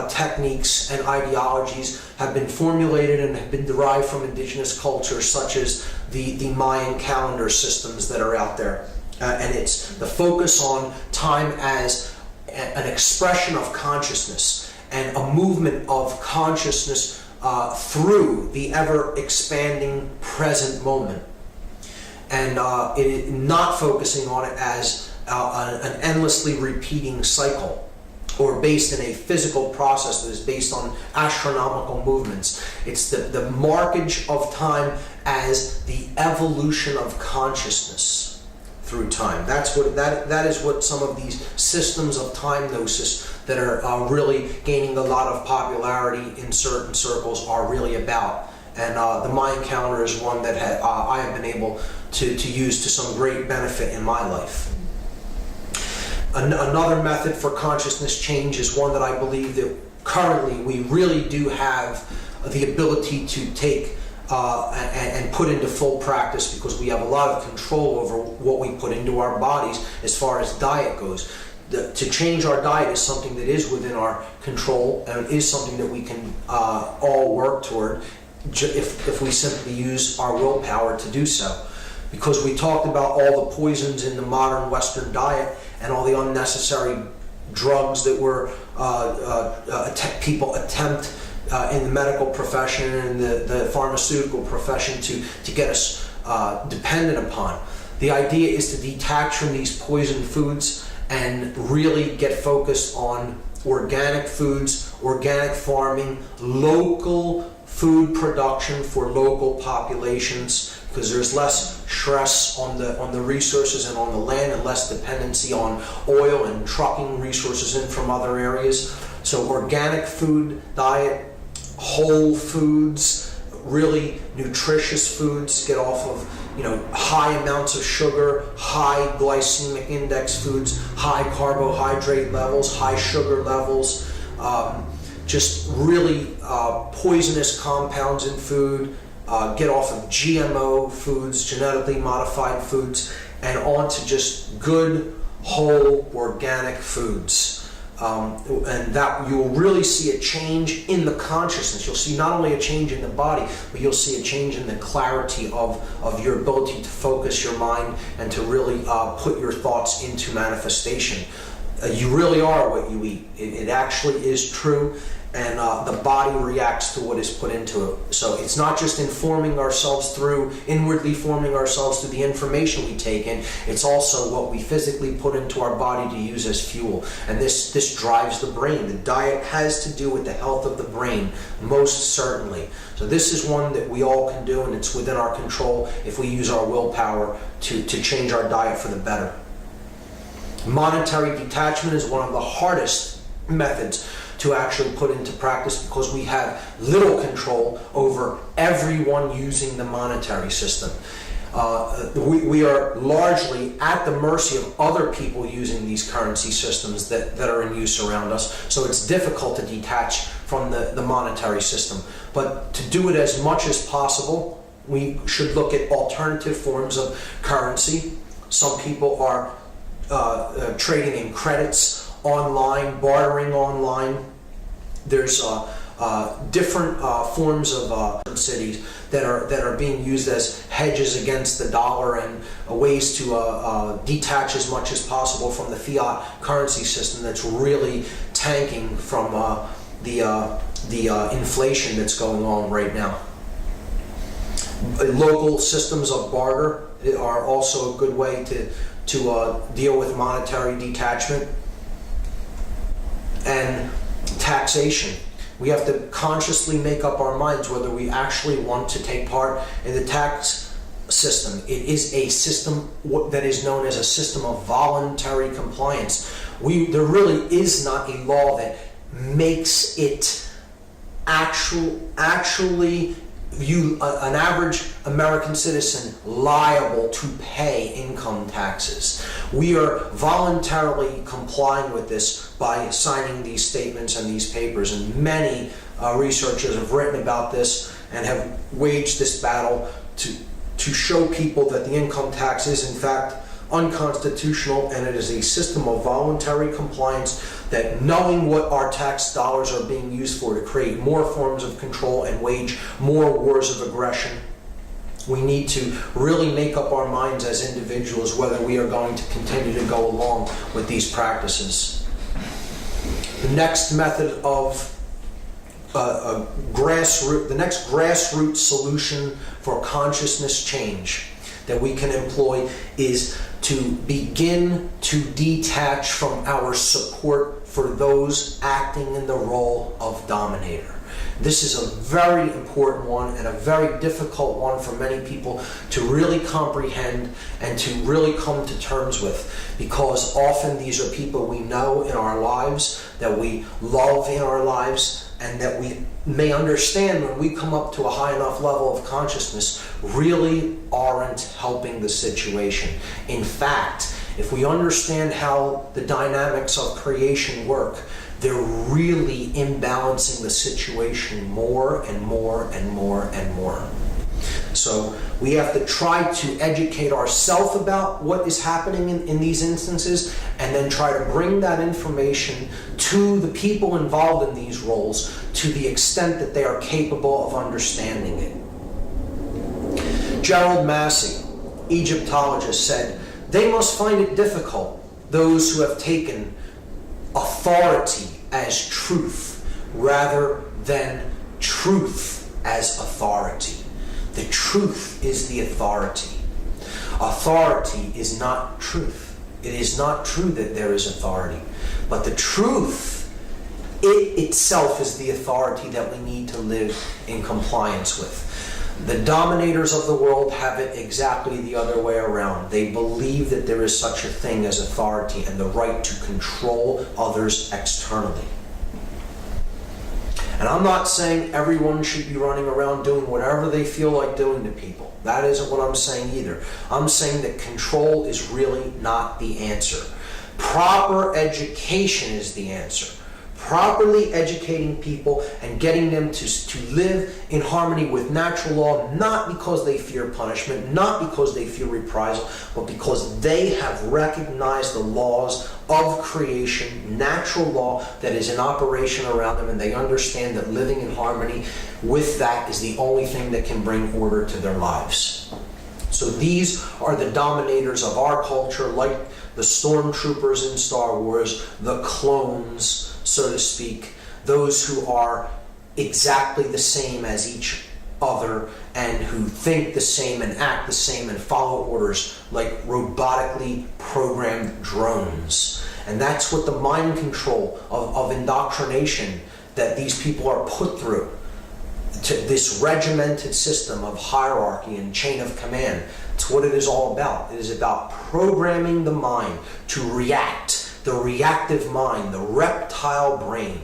techniques and ideologies have been formulated and have been derived from indigenous cultures, such as the Mayan calendar systems that are out there. And it's the focus on time as an expression of consciousness and a movement of consciousness through the ever-expanding present moment. And not focusing on it as an endlessly repeating cycle, or based in a physical process that is based on astronomical movements. It's the markage of time as the evolution of consciousness through time. That is what some of these systems of time gnosis that are really gaining a lot of popularity in certain circles are really about. And the Mayan calendar is one that I have been able to use to some great benefit in my life. Another method for consciousness change is one that I believe that currently we really do have the ability to take and put into full practice, because we have a lot of control over what we put into our bodies as far as diet goes. To change our diet is something that is within our control, and it is something that we can all work toward if we simply use our willpower to do so. Because we talked about all the poisons in the modern Western diet and all the unnecessary drugs that were people attempt in the medical profession and the pharmaceutical profession to get us dependent upon. The idea is to detach from these poison foods and really get focused on organic foods, organic farming, local food production for local populations, because there's less stress on the resources and on the land, and less dependency on oil and trucking resources in from other areas. So organic food diet, whole foods, really nutritious foods, get off of high amounts of sugar, high glycemic index foods, high carbohydrate levels, high sugar levels, just really poisonous compounds in food. Get off of GMO foods, genetically modified foods, and on to just good, whole, organic foods. and that you will really see a change in the consciousness. You'll see not only a change in the body, but you'll see a change in the clarity of your ability to focus your mind and to really put your thoughts into manifestation. You really are what you eat. It actually is true, and the body reacts to what is put into it. So it's not just inwardly forming ourselves through the information we take in, it's also what we physically put into our body to use as fuel. And this drives the brain. The diet has to do with the health of the brain, most certainly. So this is one that we all can do, and it's within our control if we use our willpower to change our diet for the better. Monetary detachment is one of the hardest methods to actually put into practice because we have little control over everyone using the monetary system. We are largely at the mercy of other people using these currency systems that are in use around us, so it's difficult to detach from the monetary system. But to do it as much as possible, we should look at alternative forms of currency. Some people are trading in credits online, bartering online. There's different forms of cities that are being used as hedges against the dollar and ways to detach as much as possible from the fiat currency system that's really tanking from the inflation that's going on right now. Local systems of barter are also a good way to deal with monetary detachment. And taxation. We have to consciously make up our minds whether we actually want to take part in the tax system. It is a system that is known as a system of voluntary compliance. There really is not a law that makes it actually view an average American citizen liable to pay income taxes. We are voluntarily complying with this by signing these statements and these papers, and many researchers have written about this and have waged this battle to show people that the income tax is in fact unconstitutional, and it is a system of voluntary compliance, that knowing what our tax dollars are being used for to create more forms of control and wage more wars of aggression, we need to really make up our minds as individuals whether we are going to continue to go along with these practices. The next method of the next grassroots solution for consciousness change that we can employ is to begin to detach from our support for those acting in the role of dominator. This is a very important one and a very difficult one for many people to really comprehend and to really come to terms with, because often these are people we know in our lives, that we love in our lives, and that we may understand when we come up to a high enough level of consciousness really aren't helping the situation. In fact, if we understand how the dynamics of creation work, they're really imbalancing the situation more and more and more and more. So we have to try to educate ourselves about what is happening in these instances, and then try to bring that information to the people involved in these roles to the extent that they are capable of understanding it. Gerald Massey, Egyptologist, said, "They must find it difficult, those who have taken authority as truth rather than truth as authority." The truth is the authority. Authority is not truth. It is not true that there is authority, but the truth, it itself is the authority that we need to live in compliance with. The dominators of the world have it exactly the other way around. They believe that there is such a thing as authority and the right to control others externally. And I'm not saying everyone should be running around doing whatever they feel like doing to people. That isn't what I'm saying either. I'm saying that control is really not the answer. Proper education is the answer. properly educating people and getting them to live in harmony with natural law, not because they fear punishment, not because they fear reprisal, but because they have recognized the laws of creation, natural law that is in operation around them, and they understand that living in harmony with that is the only thing that can bring order to their lives. So these are the dominators of our culture, like the stormtroopers in Star Wars, the clones, so to speak, those who are exactly the same as each other and who think the same and act the same and follow orders like robotically programmed drones. And that's what the mind control of indoctrination that these people are put through, to this regimented system of hierarchy and chain of command. It's what it is all about. It is about programming the mind to react, the reactive mind, the reptile brain.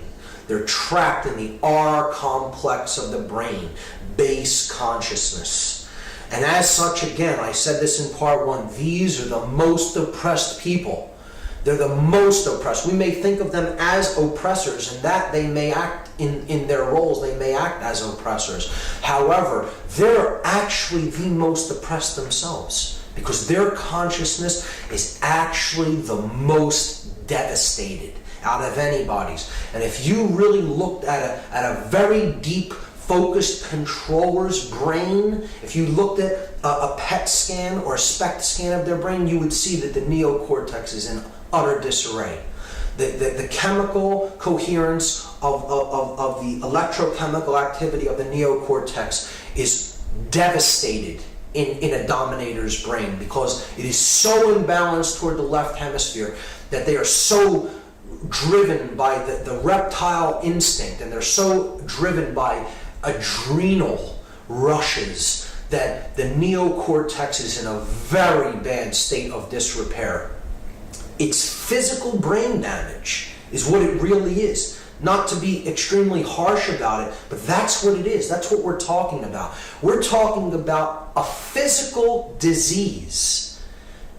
They're trapped in the R complex of the brain, base consciousness. And as such, again, I said this in part one, these are the most oppressed people. They're the most oppressed. We may think of them as oppressors, and that they may act in their roles, they may act as oppressors. However, they're actually the most oppressed themselves, because their consciousness is actually the most devastated out of anybody's. And if you really looked at a very deep, focused controller's brain, if you looked at a PET scan or a SPECT scan of their brain, you would see that the neocortex is in utter disarray. The chemical coherence of the electrochemical activity of the neocortex is devastated in a dominator's brain, because it is so imbalanced toward the left hemisphere that they are so driven by the reptile instinct, and they're so driven by adrenal rushes that the neocortex is in a very bad state of disrepair. It's physical brain damage is what it really is. Not to be extremely harsh about it, but that's what it is. That's what we're talking about. We're talking about a physical disease.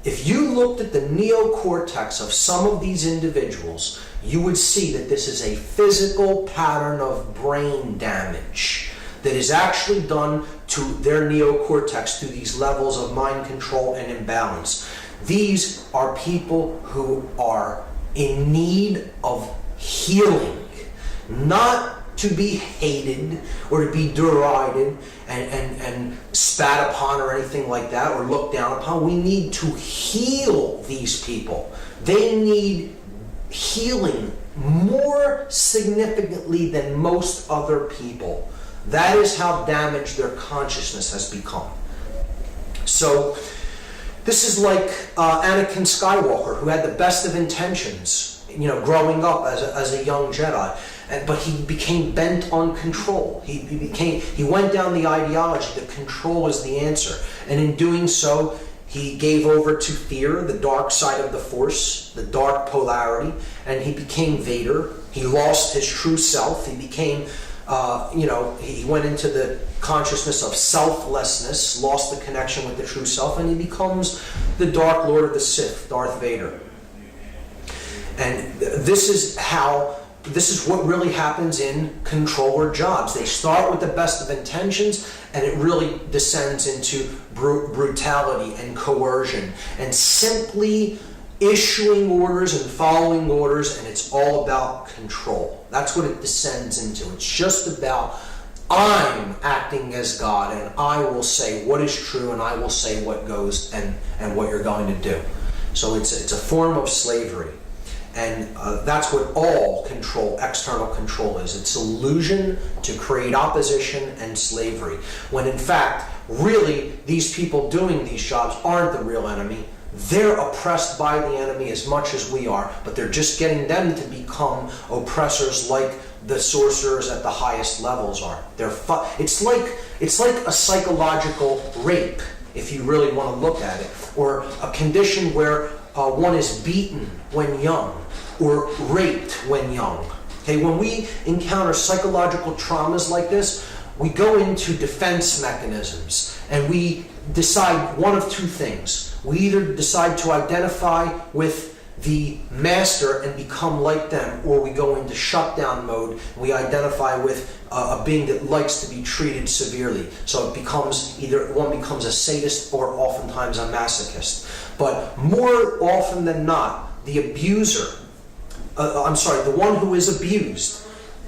If you looked at the neocortex of some of these individuals, you would see that this is a physical pattern of brain damage that is actually done to their neocortex through these levels of mind control and imbalance. These are people who are in need of healing, not to be hated or to be derided and spat upon or anything like that, or looked down upon. We need to heal these people. They need healing more significantly than most other people. That is how damaged their consciousness has become. So this is like Anakin Skywalker, who had the best of intentions, growing up as a young Jedi, but he became bent on control. He went down the ideology that control is the answer, and in doing so, he gave over to fear, the dark side of the Force, the dark polarity, and he became Vader. He lost his true self. He became he went into the consciousness of selflessness, lost the connection with the true self, and he becomes the Dark Lord of the Sith, Darth Vader. And this is what really happens in controller jobs. They start with the best of intentions, and it really descends into brutality and coercion and simply issuing orders and following orders, and it's all about control. That's what it descends into. It's just about, I'm acting as God, and I will say what is true, and I will say what goes and what you're going to do. So it's a form of slavery. And that's what all control, external control is. It's illusion to create opposition and slavery. When in fact, really, these people doing these jobs aren't the real enemy. They're oppressed by the enemy as much as we are, but they're just getting them to become oppressors like the sorcerers at the highest levels are. It's like a psychological rape, if you really want to look at it, or a condition where one is beaten when young or raped when young. Okay, when we encounter psychological traumas like this, we go into defense mechanisms and we decide one of two things. We either decide to identify with the master and become like them, or we go into shutdown mode. We identify with a being that likes to be treated severely. So it becomes either one becomes a sadist or oftentimes a masochist. But more often than not, the abuser, the one who is abused,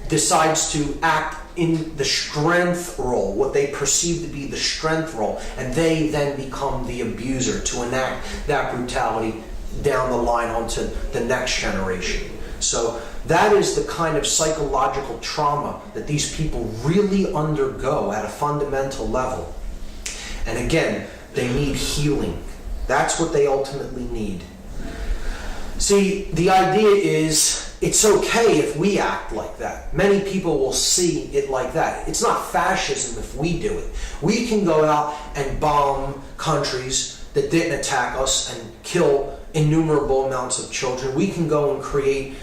decides to act in the strength role, what they perceive to be the strength role, and they then become the abuser to enact that brutality down the line onto the next generation. So that is the kind of psychological trauma that these people really undergo at a fundamental level. And again, they need healing. That's what they ultimately need. See, the idea is it's okay if we act like that. Many people will see it like that. It's not fascism if we do it. We can go out and bomb countries that didn't attack us and kill innumerable amounts of children. We can go and create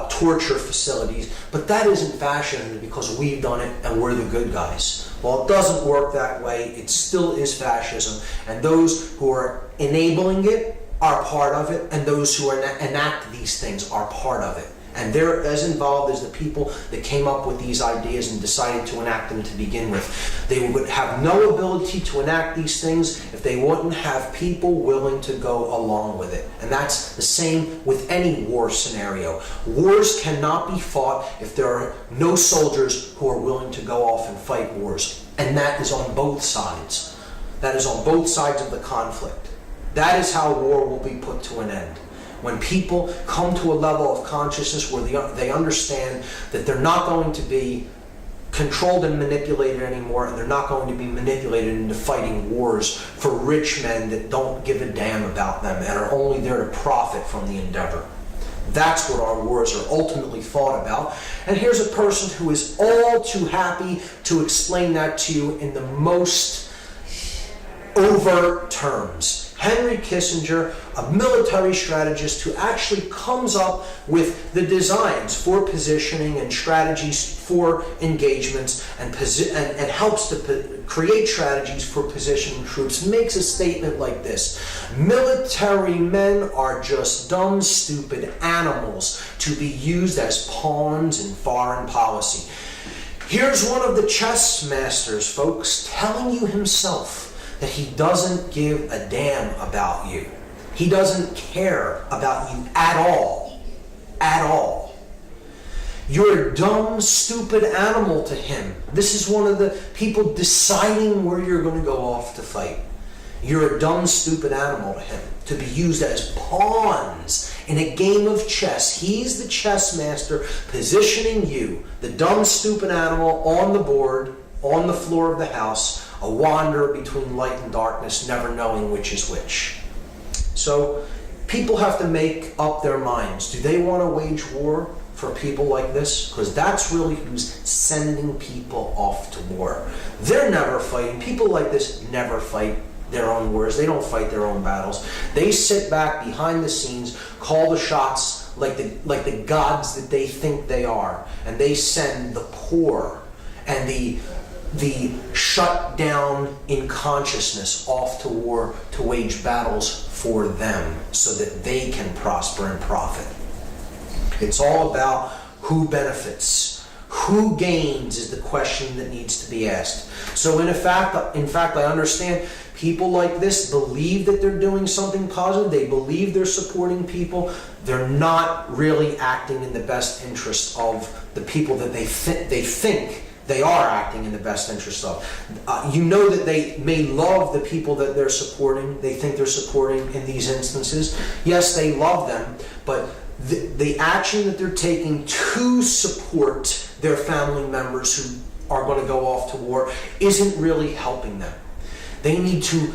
torture facilities, but that isn't fascism because we've done it and we're the good guys. Well, it doesn't work that way. It still is fascism, and those who are enabling it are part of it, and those who enact these things are part of it. And they're as involved as the people that came up with these ideas and decided to enact them to begin with. They would have no ability to enact these things if they wouldn't have people willing to go along with it. And that's the same with any war scenario. Wars cannot be fought if there are no soldiers who are willing to go off and fight wars. And that is on both sides. That is on both sides of the conflict. That is how war will be put to an end. When people come to a level of consciousness where they understand that they're not going to be controlled and manipulated anymore, and they're not going to be manipulated into fighting wars for rich men that don't give a damn about them and are only there to profit from the endeavor. That's what our wars are ultimately fought about. And here's a person who is all too happy to explain that to you in the most overt terms. Henry Kissinger, a military strategist who actually comes up with the designs for positioning and strategies for engagements and helps to create strategies for positioning troops, makes a statement like this: military men are just dumb, stupid animals to be used as pawns in foreign policy. Here's one of the chess masters, folks, telling you himself that he doesn't give a damn about you. He doesn't care about you at all. At all. You're a dumb, stupid animal to him. This is one of the people deciding where you're going to go off to fight. You're a dumb, stupid animal to him, to be used as pawns in a game of chess. He's the chess master positioning you, the dumb, stupid animal, on the board, on the floor of the house, a wanderer between light and darkness, never knowing which is which. So people have to make up their minds. Do they want to wage war for people like this? Because that's really who's sending people off to war. They're never fighting. People like this never fight their own wars. They don't fight their own battles. They sit back behind the scenes, call the shots like the gods that they think they are, and they send the poor and the shut down in consciousness off to war to wage battles for them so that they can prosper and profit. It's all about who benefits. Who gains is the question that needs to be asked. So in fact, I understand people like this believe that they're doing something positive. They believe they're supporting people. They're not really acting in the best interest of the people that they think they are acting in the best interest of. You know that they may love the people that they're supporting, they think they're supporting in these instances. Yes, they love them, but the action that they're taking to support their family members who are going to go off to war isn't really helping them. They need to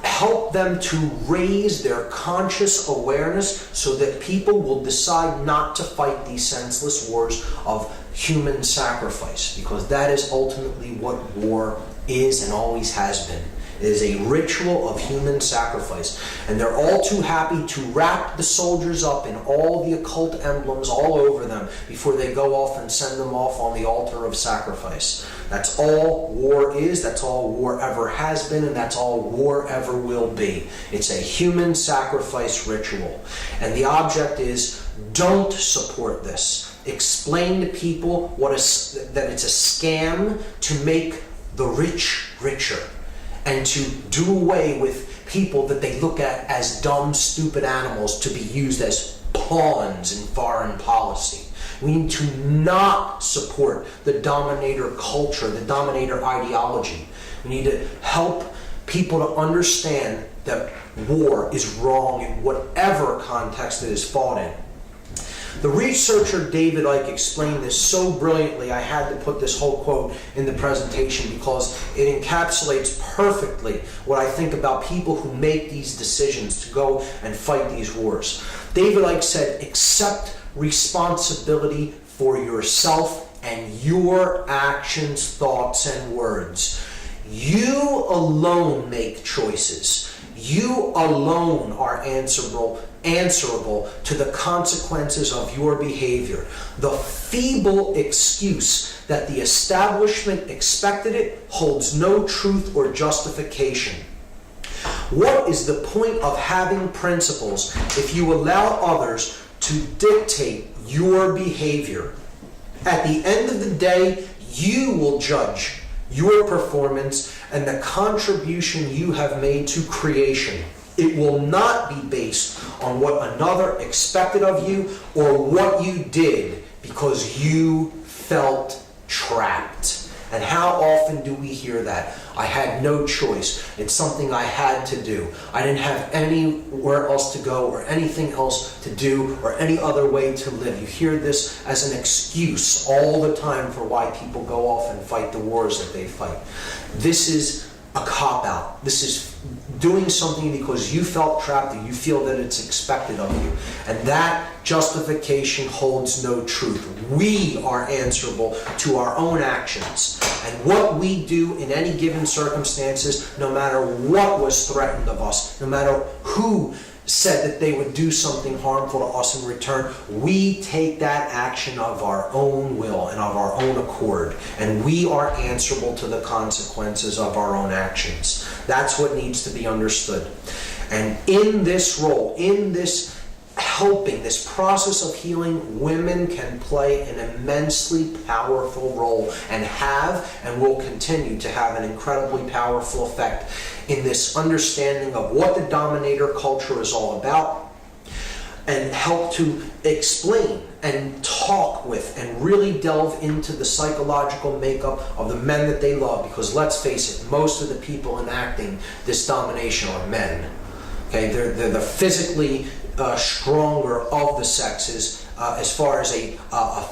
help them to raise their conscious awareness so that people will decide not to fight these senseless wars of human sacrifice, because that is ultimately what war is and always has been. It is a ritual of human sacrifice, and they're all too happy to wrap the soldiers up in all the occult emblems all over them before they go off and send them off on the altar of sacrifice. That's all war is, that's all war ever has been, and that's all war ever will be. It's a human sacrifice ritual. And the object is, don't support this. Explain to people that it's a scam to make the rich richer and to do away with people that they look at as dumb, stupid animals to be used as pawns in foreign policy. We need to not support the dominator culture, the dominator ideology. We need to help people to understand that war is wrong in whatever context it is fought in. The researcher David Icke explained this so brilliantly, I had to put this whole quote in the presentation because it encapsulates perfectly what I think about people who make these decisions to go and fight these wars. David Icke said, accept responsibility for yourself and your actions, thoughts, and words. You alone make choices. You alone are answerable to the consequences of your behavior. The feeble excuse that the establishment expected it holds no truth or justification. What is the point of having principles if you allow others to dictate your behavior? At the end of the day, you will judge your performance and the contribution you have made to creation. It will not be based on what another expected of you or what you did because you felt trapped. And how often do we hear that? I had no choice. It's something I had to do. I didn't have anywhere else to go or anything else to do or any other way to live. You hear this as an excuse all the time for why people go off and fight the wars that they fight. This is a cop-out. This is doing something because you felt trapped and you feel that it's expected of you. And that justification holds no truth. We are answerable to our own actions. And what we do in any given circumstances, no matter what was threatened of us, no matter who said that they would do something harmful to us in return, we take that action of our own will and of our own accord, and we are answerable to the consequences of our own actions. That's what needs to be understood. And in this role, in this helping, this process of healing, women can play an immensely powerful role and have and will continue to have an incredibly powerful effect in this understanding of what the dominator culture is all about, and help to explain and talk with and really delve into the psychological makeup of the men that they love, because let's face it, most of the people enacting this domination are men. Okay, they're the physically stronger of the sexes as far as a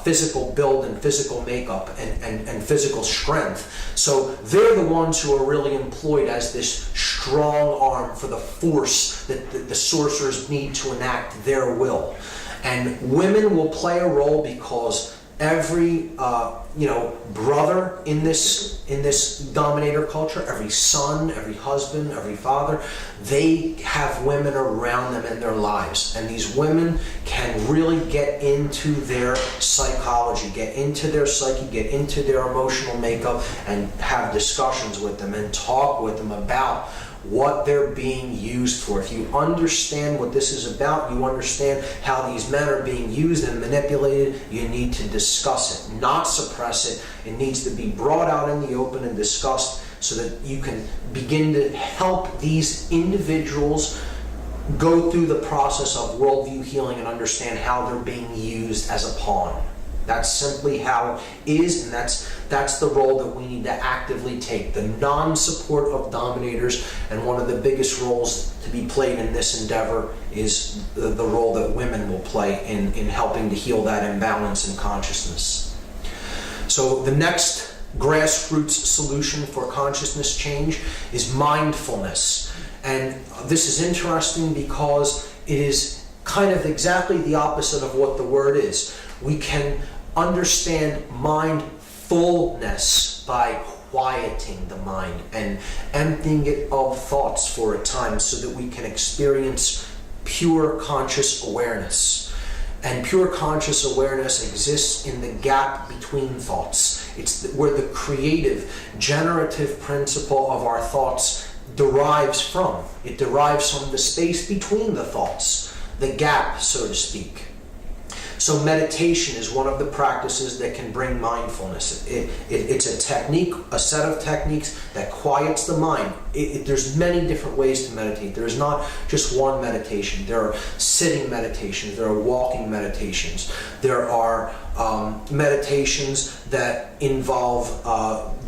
physical build and physical makeup and physical strength. So they're the ones who are really employed as this strong arm for the force that the sorcerers need to enact their will. And women will play a role because every brother in this dominator culture, every son, every husband, every father, they have women around them in their lives, and these women can really get into their psychology, get into their psyche, get into their emotional makeup, and have discussions with them and talk with them about what they're being used for. If you understand what this is about, you understand how these men are being used and manipulated, you need to discuss it, not suppress it. It needs to be brought out in the open and discussed so that you can begin to help these individuals go through the process of worldview healing and understand how they're being used as a pawn. That's simply how it is, and that's the role that we need to actively take. The non-support of dominators, and one of the biggest roles to be played in this endeavor is the role that women will play in helping to heal that imbalance in consciousness. So the next grassroots solution for consciousness change is mindfulness. And this is interesting because it is kind of exactly the opposite of what the word is. We can understand mindfulness by quieting the mind and emptying it of thoughts for a time so that we can experience pure conscious awareness. And pure conscious awareness exists in the gap between thoughts. It's where the creative, generative principle of our thoughts derives from. It derives from the space between the thoughts, the gap, so to speak. So meditation is one of the practices that can bring mindfulness. It's a technique, a set of techniques that quiets the mind. There's many different ways to meditate. There's not just one meditation. There are sitting meditations. There are walking meditations. There are meditations that involve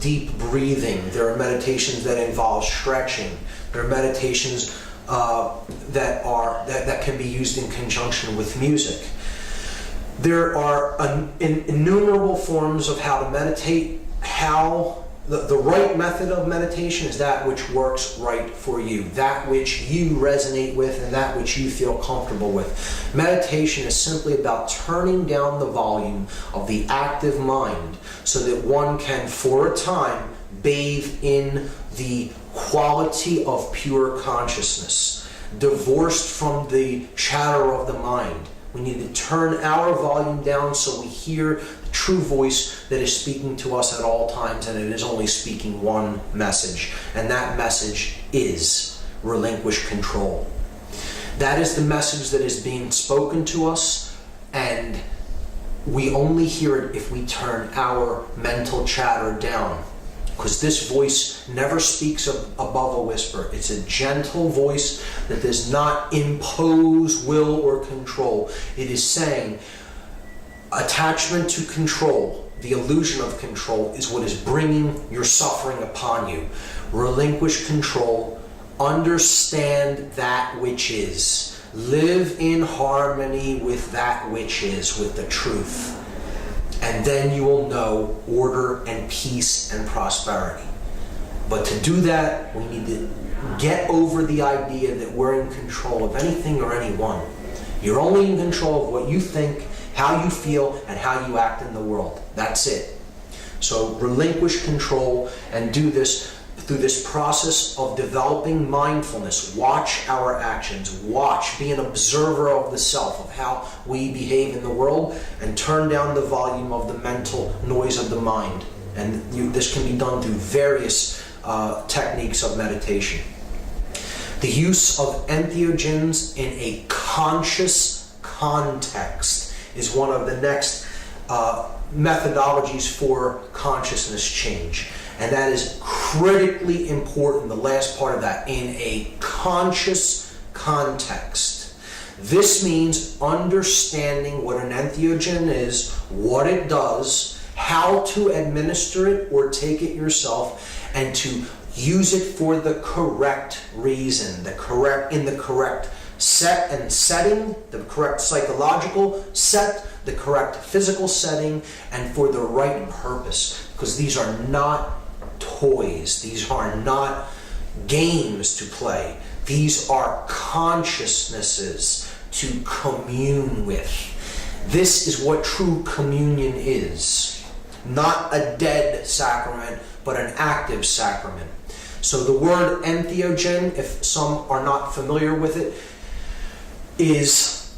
deep breathing. There are meditations that involve stretching. There are meditations that can be used in conjunction with music. There are innumerable forms of how to meditate. How the right method of meditation is that which works right for you, that which you resonate with, and that which you feel comfortable with. Meditation is simply about turning down the volume of the active mind so that one can, for a time, bathe in the quality of pure consciousness, divorced from the chatter of the mind. We need to turn our volume down so we hear the true voice that is speaking to us at all times, and it is only speaking one message, and that message is relinquish control. That is the message that is being spoken to us, and we only hear it if we turn our mental chatter down. Because this voice never speaks above a whisper. It's a gentle voice that does not impose will or control. It is saying attachment to control, the illusion of control, is what is bringing your suffering upon you. Relinquish control. Understand that which is. Live in harmony with that which is, with the truth. And then you will know order and peace and prosperity. But to do that, we need to get over the idea that we're in control of anything or anyone. You're only in control of what you think, how you feel, and how you act in the world. That's it. So relinquish control and do this through this process of developing mindfulness. Watch our actions. Watch, be an observer of the self, of how we behave in the world, and turn down the volume of the mental noise of the mind. And this can be done through various techniques of meditation. The use of entheogens in a conscious context is one of the next methodologies for consciousness change. And that is critically important, the last part of that, in a conscious context. This means understanding what an entheogen is, what it does, how to administer it or take it yourself, and to use it for the correct reason, in the correct set and setting, the correct psychological set, the correct physical setting, and for the right purpose. Because these are not toys. These are not games to play. These are consciousnesses to commune with. This is what true communion is. Not a dead sacrament, but an active sacrament. So the word entheogen, if some are not familiar with it, is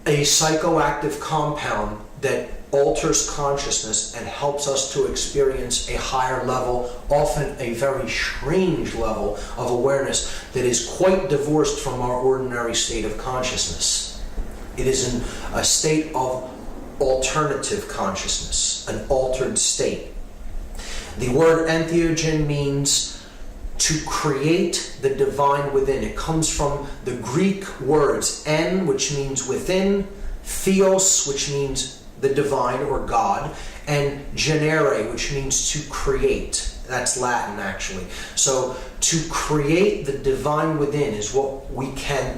a psychoactive compound that alters consciousness and helps us to experience a higher level, often a very strange level of awareness that is quite divorced from our ordinary state of consciousness. It is in a state of alternative consciousness, an altered state. The word entheogen means to create the divine within. It comes from the Greek words en, which means within, theos, which means the divine or God, and genere, which means to create. That's Latin, actually. So to create the divine within is what we can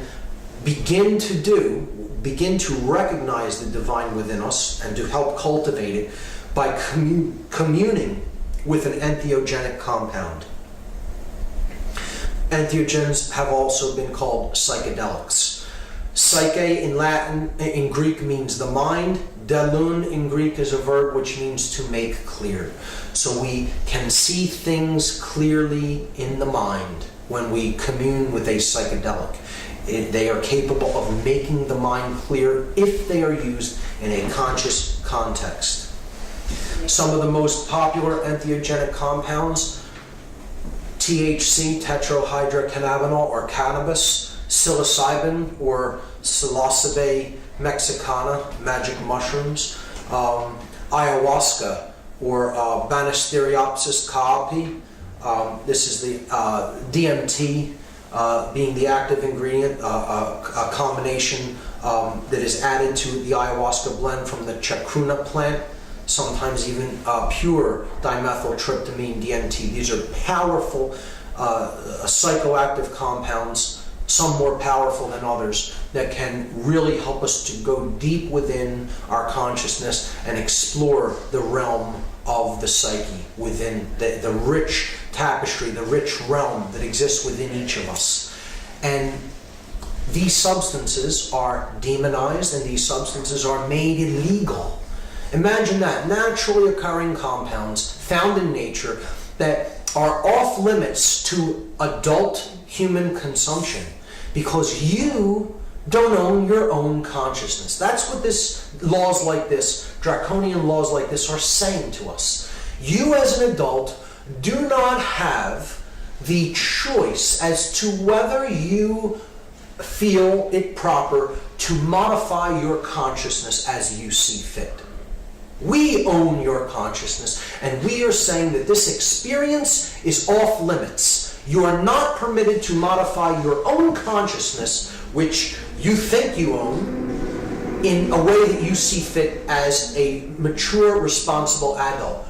begin to do, begin to recognize the divine within us and to help cultivate it by communing with an entheogenic compound. Entheogens have also been called psychedelics. Psyche in Latin, in Greek, means the mind. Delun in Greek is a verb which means to make clear. So we can see things clearly in the mind when we commune with a psychedelic. They are capable of making the mind clear if they are used in a conscious context. Some of the most popular entheogenic compounds: THC, tetrahydrocannabinol, or cannabis; psilocybin, or psilocybe mexicana, magic mushrooms; ayahuasca, or Banisteriopsis caapi. This is the DMT being the active ingredient, a combination that is added to the ayahuasca blend from the chacruna plant, sometimes even pure dimethyltryptamine, DMT. These are powerful psychoactive compounds, some more powerful than others, that can really help us to go deep within our consciousness and explore the realm of the psyche, within the rich tapestry, the rich realm that exists within each of us. And these substances are demonized, and these substances are made illegal. Imagine that, naturally occurring compounds found in nature that are off limits to adult human consumption because you don't own your own consciousness. That's what laws like this, draconian laws like this, are saying to us. You as an adult do not have the choice as to whether you feel it proper to modify your consciousness as you see fit. We own your consciousness, and we are saying that this experience is off limits. You are not permitted to modify your own consciousness, which you think you own, in a way that you see fit as a mature, responsible adult.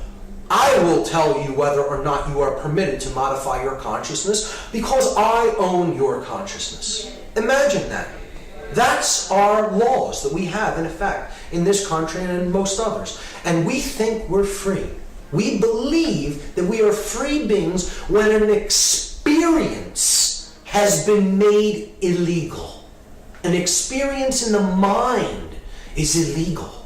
I will tell you whether or not you are permitted to modify your consciousness because I own your consciousness. Imagine that. That's our laws that we have in effect in this country and in most others. And we think we're free. We believe that we are free beings when an experience has been made illegal. An experience in the mind is illegal.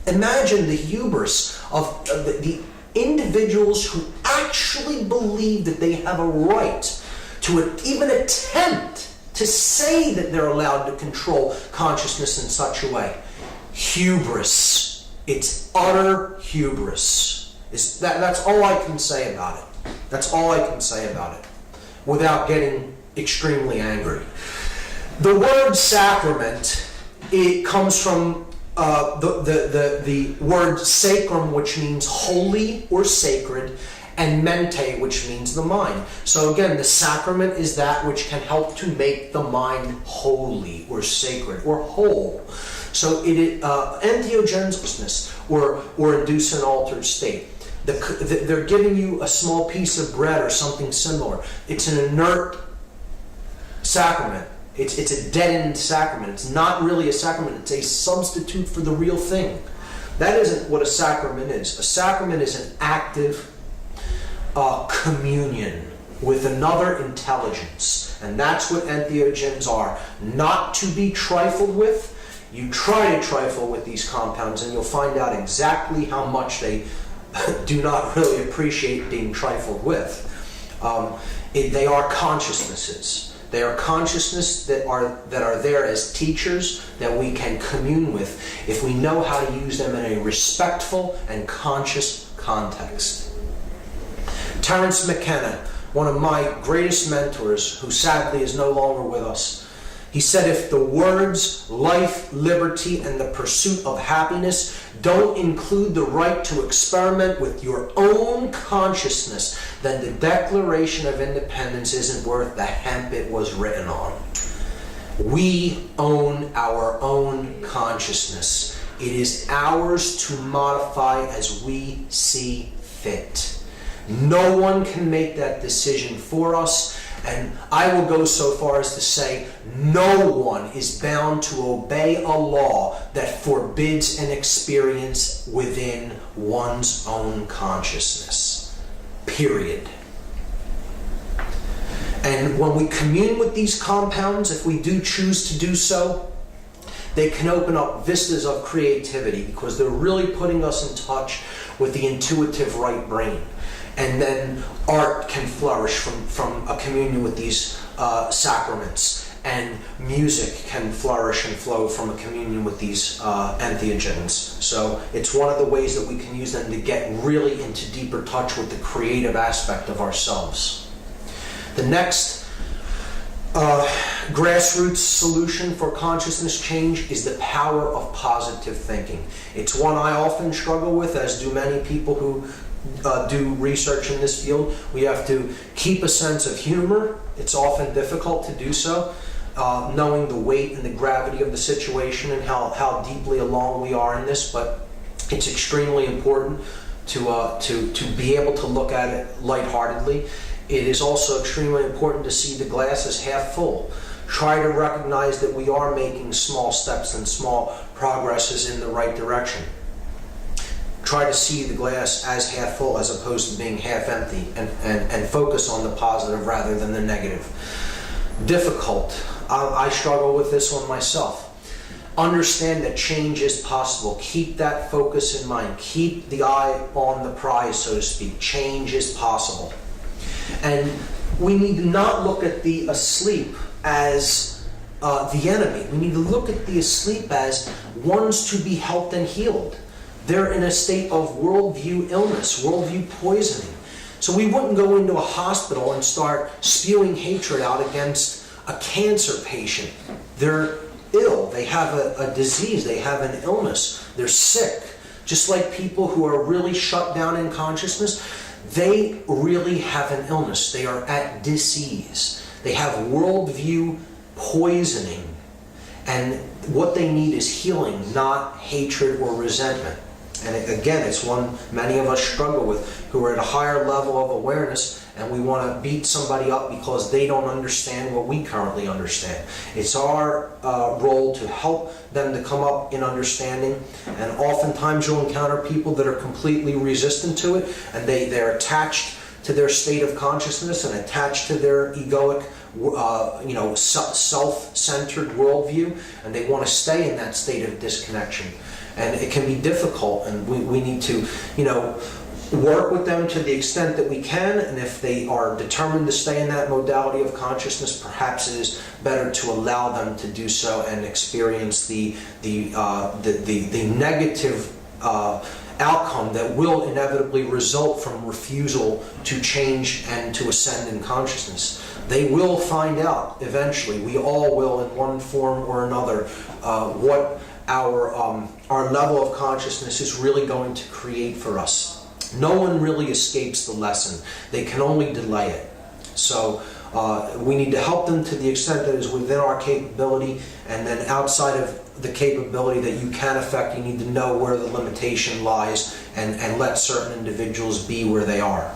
Imagine the hubris of the individuals who actually believe that they have a right to even attempt to say that they're allowed to control consciousness in such a way. Hubris. It's utter hubris. That's all I can say about it. That's all I can say about it without getting extremely angry. The word sacrament, it comes from the word sacrum, which means holy or sacred, and mente, which means the mind. So again, the sacrament is that which can help to make the mind holy or sacred or whole. So it is entheogenesis, or induce an altered state. They're giving you a small piece of bread or something similar. It's an inert sacrament. It's a deadened sacrament. It's not really a sacrament. It's a substitute for the real thing. That isn't what a sacrament is. A sacrament is an active communion with another intelligence. And that's what entheogens are. Not to be trifled with. You try to trifle with these compounds and you'll find out exactly how much they do not really appreciate being trifled with. They are consciousnesses. They are consciousness that are there as teachers that we can commune with if we know how to use them in a respectful and conscious context. Terence McKenna, one of my greatest mentors, who sadly is no longer with us, he said, if the words life, liberty, and the pursuit of happiness don't include the right to experiment with your own consciousness, then the Declaration of Independence isn't worth the hemp it was written on. We own our own consciousness. It is ours to modify as we see fit. No one can make that decision for us. And I will go so far as to say no one is bound to obey a law that forbids an experience within one's own consciousness. Period. And when we commune with these compounds, if we do choose to do so, they can open up vistas of creativity because they're really putting us in touch with the intuitive right brain. And then art can flourish from a communion with these sacraments. and music can flourish and flow from a communion with these entheogens. So it's one of the ways that we can use them to get really into deeper touch with the creative aspect of ourselves. The next grassroots solution for consciousness change is the power of positive thinking. It's one I often struggle with, as do many people who do research in this field. We have to keep a sense of humor. It's often difficult to do so, knowing the weight and the gravity of the situation and how deeply along we are in this, but it's extremely important to be able to look at it lightheartedly. It is also extremely important to see the glass as half full. Try to recognize that we are making small steps and small progresses in the right direction. Try to see the glass as half full as opposed to being half empty, and focus on the positive rather than the negative. Difficult. I struggle with this one myself. Understand that change is possible. Keep that focus in mind. Keep the eye on the prize, so to speak. Change is possible. And we need to not look at the asleep as the enemy. We need to look at the asleep as ones to be helped and healed. They're in a state of worldview illness, worldview poisoning. So we wouldn't go into a hospital and start spewing hatred out against a cancer patient. They're ill. They have a disease. They have an illness. They're sick. Just like people who are really shut down in consciousness, they really have an illness. They are at disease. They have worldview poisoning. And what they need is healing, not hatred or resentment. And again, it's one many of us struggle with, who are at a higher level of awareness, and we want to beat somebody up because they don't understand what we currently understand. It's our role to help them to come up in understanding, and oftentimes you'll encounter people that are completely resistant to it, and they're attached to their state of consciousness and attached to their egoic self-centered worldview, and they want to stay in that state of disconnection. And it can be difficult, and we need to, work with them to the extent that we can, and if they are determined to stay in that modality of consciousness, perhaps it is better to allow them to do so and experience the negative outcome that will inevitably result from refusal to change and to ascend in consciousness. They will find out eventually, we all will in one form or another, what our level of consciousness is really going to create for us. No one really escapes the lesson. They can only delay it. So we need to help them to the extent that is within our capability, and then outside of the capability that you can affect, you need to know where the limitation lies and let certain individuals be where they are.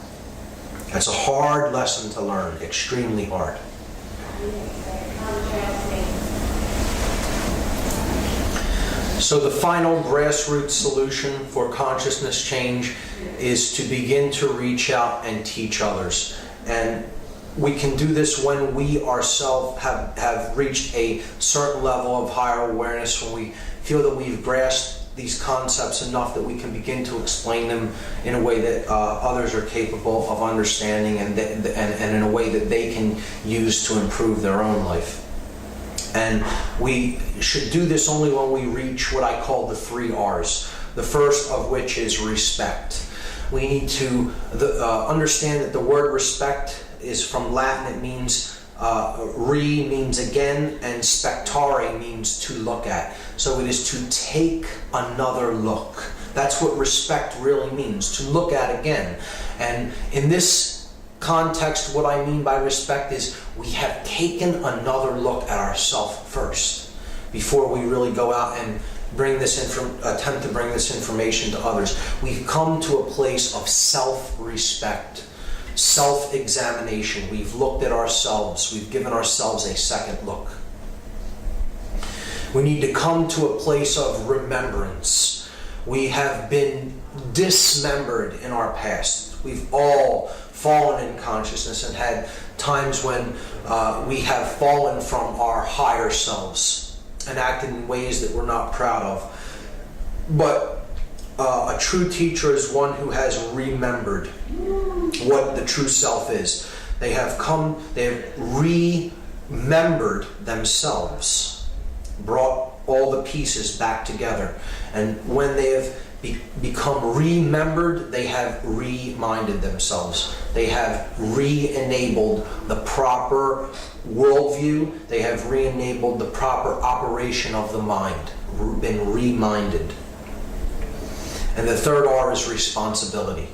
That's a hard lesson to learn, extremely hard. So the final grassroots solution for consciousness change is to begin to reach out and teach others. And we can do this when we ourselves have reached a certain level of higher awareness, when we feel that we've grasped these concepts enough that we can begin to explain them in a way that others are capable of understanding, and in a way that they can use to improve their own life. And we should do this only when we reach what I call the 3 R's. The first of which is respect. We need to understand that the word respect is from Latin. It means re means again, and spectare means to look at. So it is to take another look. That's what respect really means, to look at again. And in this context, what I mean by respect is we have taken another look at ourselves first before we really go out and attempt to bring this information to others. We've come to a place of self-respect, self-examination. We've looked at ourselves. We've given ourselves a second look. We need to come to a place of remembrance. We have been dismembered in our past. We've all fallen in consciousness and had times when we have fallen from our higher selves and acted in ways that we're not proud of. But a true teacher is one who has remembered what the true self is. They have remembered themselves, brought all the pieces back together. And when they have become remembered, they have reminded themselves. They have re-enabled the proper worldview. They have re-enabled the proper operation of the mind, been reminded. And the third R is responsibility.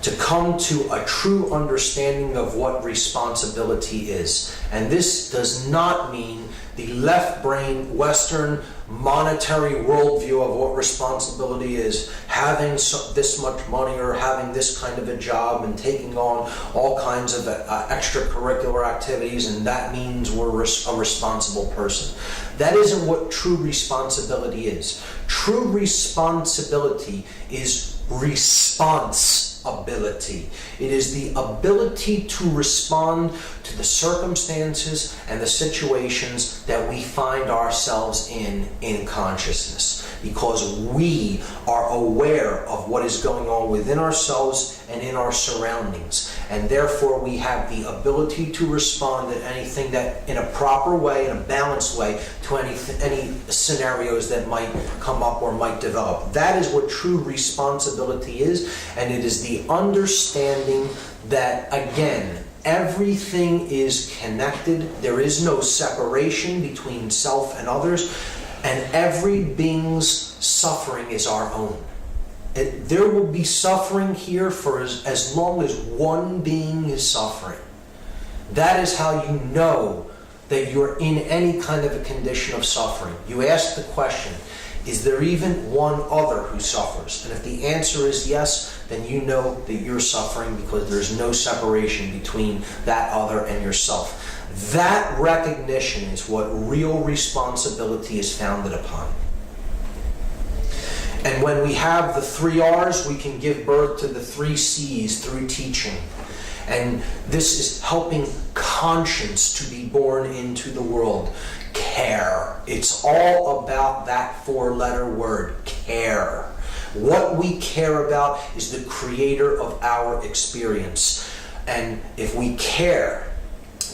To come to a true understanding of what responsibility is. And this does not mean the left brain, Western, monetary worldview of what responsibility is, having this much money or having this kind of a job and taking on all kinds of extracurricular activities, and that means we're a responsible person. That isn't what true responsibility is. True responsibility is responsibility. It is the ability to respond to the circumstances and the situations that we find ourselves in consciousness, because we are aware of what is going on within ourselves and in our surroundings, and therefore we have the ability to respond to anything that, in a proper way, in a balanced way, to any scenarios that might come up or might develop. That is what true responsibility is, and it is the understanding that, again, everything is connected. There is no separation between self and others, and every being's suffering is our own. There will be suffering here for as long as one being is suffering. That is how you know that you're in any kind of a condition of suffering. You ask the question, is there even one other who suffers? And if the answer is yes, then you know that you're suffering, because there's no separation between that other and yourself. That recognition is what real responsibility is founded upon. And when we have the 3 R's, we can give birth to the 3 C's through teaching. And this is helping conscience to be born into the world. Care. It's all about that 4-letter word, care. What we care about is the creator of our experience. And if we care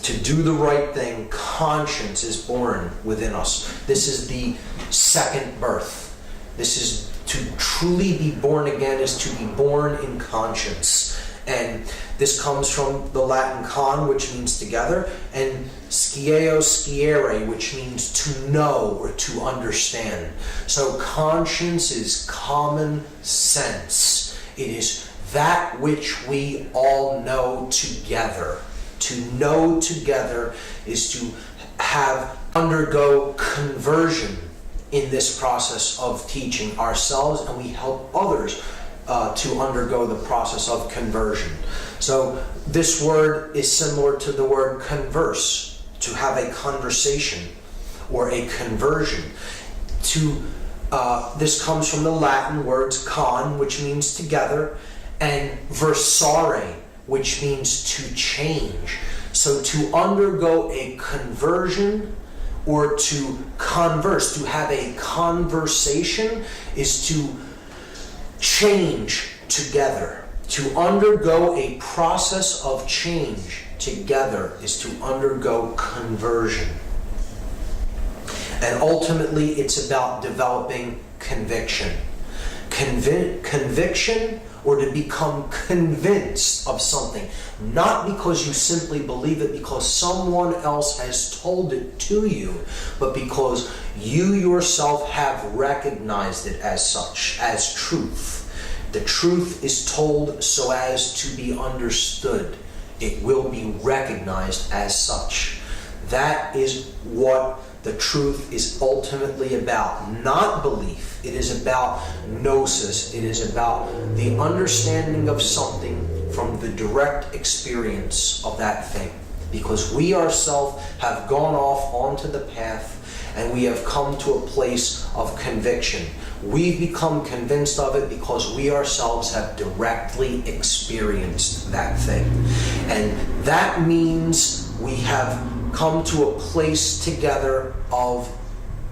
to do the right thing, conscience is born within us. This is the second birth. This is to truly be born again, is to be born in conscience. And this comes from the Latin con, which means together, and scieo sciere, which means to know or to understand. So conscience is common sense. It is that which we all know together. To know together is to undergo conversion in this process of teaching ourselves, and we help others to undergo the process of conversion. So this word is similar to the word converse, to have a conversation or a conversion. This comes from the Latin words con, which means together, and versare, which means to change. So to undergo a conversion or to converse, to have a conversation, is to change together. To undergo a process of change together is to undergo conversion. And ultimately, it's about developing conviction. Conviction, or to become convinced of something. Not because you simply believe it because someone else has told it to you, but because you yourself have recognized it as such, as truth. The truth is told so as to be understood. It will be recognized as such. That is what the truth is ultimately about. Not belief. It is about gnosis. It is about the understanding of something from the direct experience of that thing. Because we ourselves have gone off onto the path and we have come to a place of conviction. We've become convinced of it because we ourselves have directly experienced that thing. And that means we have come to a place together of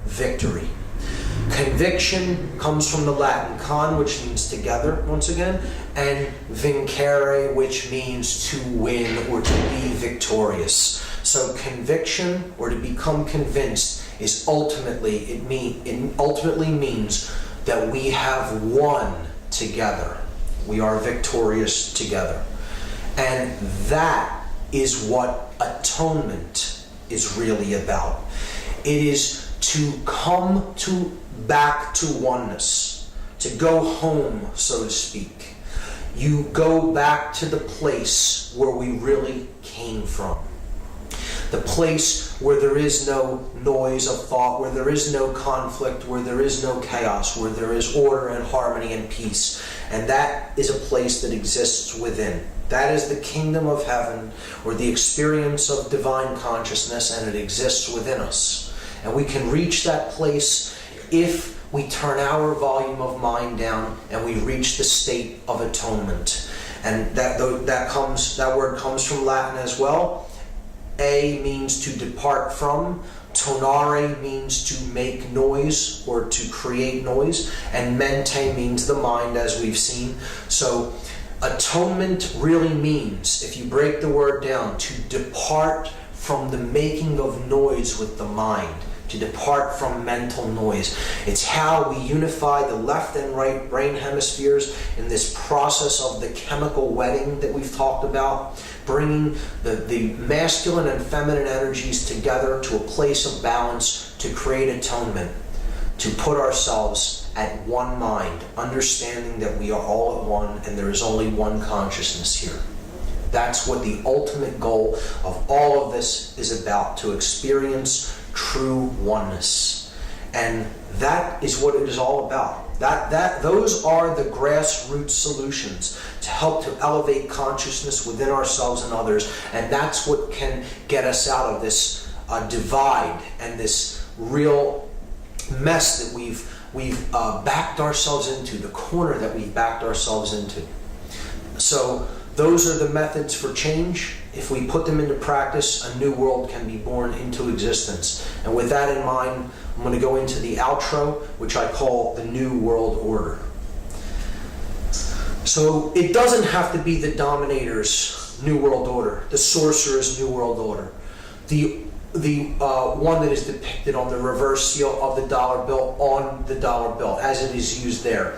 victory. Conviction comes from the Latin con, which means together, once again, and vincere, which means to win or to be victorious. So conviction, or to become convinced, is ultimately, it ultimately means that we have won together. We are victorious together. And that is what atonement is really about. It is to come back to oneness, to go home, so to speak. You go back to the place where we really came from. The place where there is no noise of thought, where there is no conflict, where there is no chaos, where there is order and harmony and peace. And that is a place that exists within. That is the kingdom of heaven, or the experience of divine consciousness, and it exists within us. And we can reach that place if we turn our volume of mind down and we reach the state of atonement. And that word comes from Latin as well. A means to depart from. Tonare means to make noise or to create noise. And mente means the mind, as we've seen. So atonement really means, if you break the word down, to depart from the making of noise with the mind, to depart from mental noise. It's how we unify the left and right brain hemispheres in this process of the chemical wedding that we've talked about, bringing the masculine and feminine energies together to a place of balance to create atonement, to put ourselves at one mind, understanding that we are all at one and there is only one consciousness here. That's what the ultimate goal of all of this is about, to experience true oneness. And that is what it is all about. Those are the grassroots solutions to help to elevate consciousness within ourselves and others. And that's what can get us out of this divide and this real mess that we've backed ourselves into, the corner that we've backed ourselves into. So those are the methods for change. If we put them into practice, a new world can be born into existence. And with that in mind, I'm going to go into the outro, which I call the New World Order. So it doesn't have to be the dominator's New World Order, the sorcerer's New World Order, the one that is depicted on the reverse seal of the dollar bill on the dollar bill, as it is used there.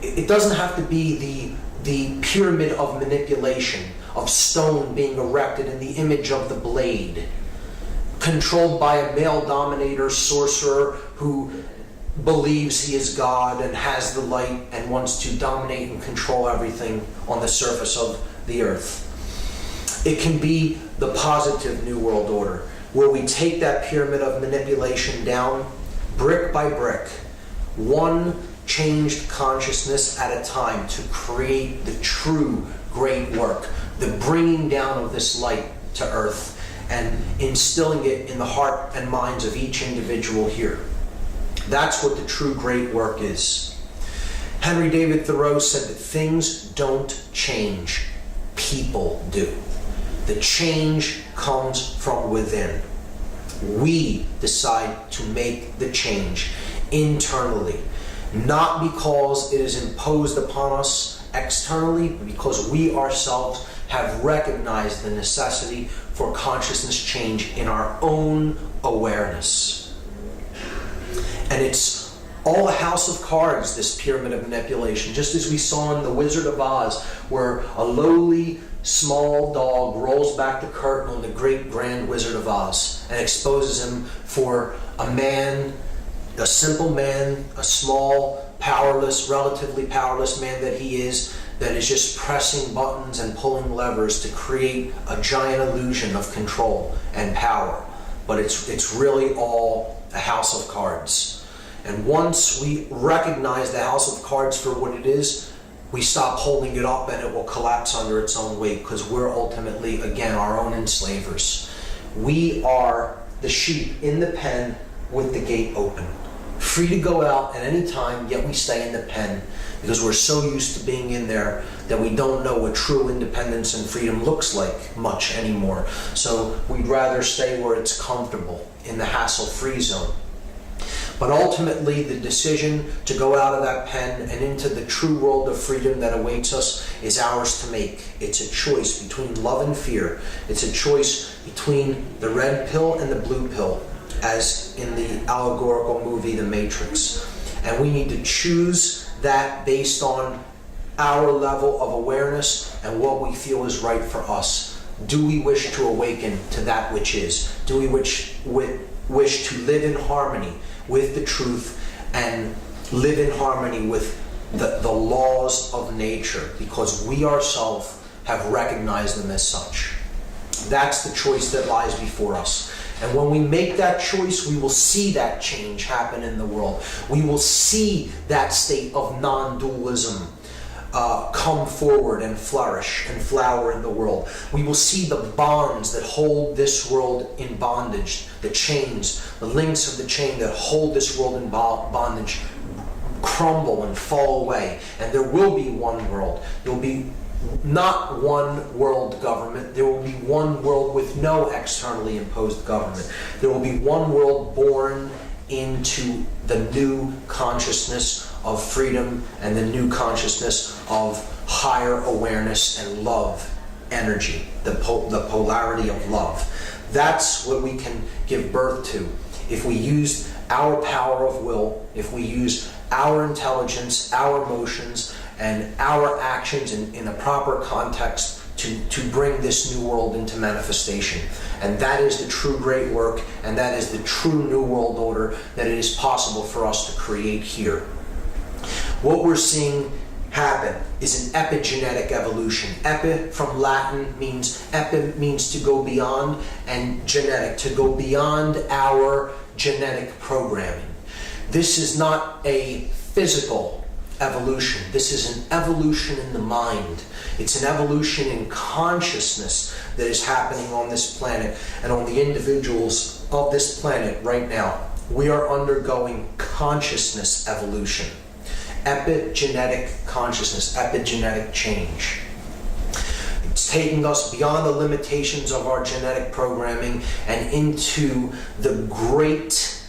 It doesn't have to be the pyramid of manipulation, of stone being erected in the image of the blade, controlled by a male dominator sorcerer who believes he is God and has the light and wants to dominate and control everything on the surface of the earth. It can be the positive New World Order, where we take that pyramid of manipulation down brick by brick, one changed consciousness at a time, to create the true great work, the bringing down of this light to earth and instilling it in the heart and minds of each individual here. That's what the true great work is. Henry David Thoreau said that things don't change, people do. The change comes from within. We decide to make the change internally, not because it is imposed upon us externally, but because we ourselves have recognized the necessity for consciousness change in our own awareness. And it's all a house of cards, this pyramid of manipulation, just as we saw in The Wizard of Oz, where a lowly small dog rolls back the curtain on the great grand Wizard of Oz and exposes him for a man, a simple man, a small, powerless, relatively powerless man that he is, that is just pressing buttons and pulling levers to create a giant illusion of control and power. But it's really all a house of cards. And once we recognize the house of cards for what it is, we stop holding it up and it will collapse under its own weight, because we're ultimately, again, our own enslavers. We are the sheep in the pen with the gate open, free to go out at any time, yet we stay in the pen because we're so used to being in there that we don't know what true independence and freedom looks like much anymore. So we'd rather stay where it's comfortable, in the hassle-free zone. But ultimately, the decision to go out of that pen and into the true world of freedom that awaits us is ours to make. It's a choice between love and fear. It's a choice between the red pill and the blue pill, as in the allegorical movie The Matrix. And we need to choose that based on our level of awareness and what we feel is right for us. Do we wish to awaken to that which is? Do we wish to live in harmony with the truth and live in harmony with the laws of nature, because we ourselves have recognized them as such? That's the choice that lies before us. And when we make that choice, we will see that change happen in the world. We will see that state of non-dualism come forward and flourish and flower in the world. We will see the bonds that hold this world in bondage, the chains, the links of the chain that hold this world in bondage, crumble and fall away. And there will be one world. There will be not one world government. There will be one world with no externally imposed government. There will be one world born into the new consciousness of freedom and the new consciousness of higher awareness and love energy, the polarity of love. That's what we can give birth to if we use our power of will, if we use our intelligence, our emotions, and our actions in a proper context to bring this new world into manifestation. And that is the true great work, and that is the true new world order that it is possible for us to create here. What we're seeing happen is an epigenetic evolution. Epi from Latin means to go beyond, and genetic, to go beyond our genetic programming. This is not a physical evolution. This is an evolution in the mind. It's an evolution in consciousness that is happening on this planet and on the individuals of this planet right now. We are undergoing consciousness evolution. Epigenetic consciousness, epigenetic change. It's taking us beyond the limitations of our genetic programming and into the great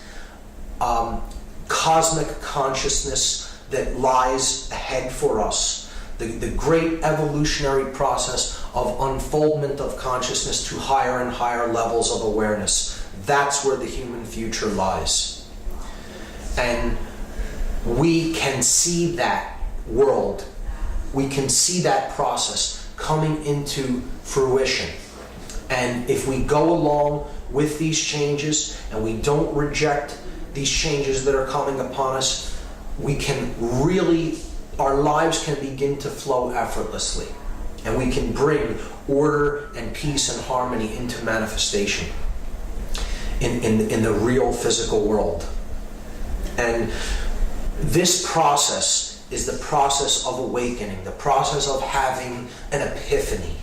cosmic consciousness that lies ahead for us. The great evolutionary process of unfoldment of consciousness to higher and higher levels of awareness. That's where the human future lies. And we can see that world, we can see that process coming into fruition. And if we go along with these changes and we don't reject these changes that are coming upon us, we can really, our lives can begin to flow effortlessly. And we can bring order and peace and harmony into manifestation in the real physical world. And this process is the process of awakening, the process of having an epiphany.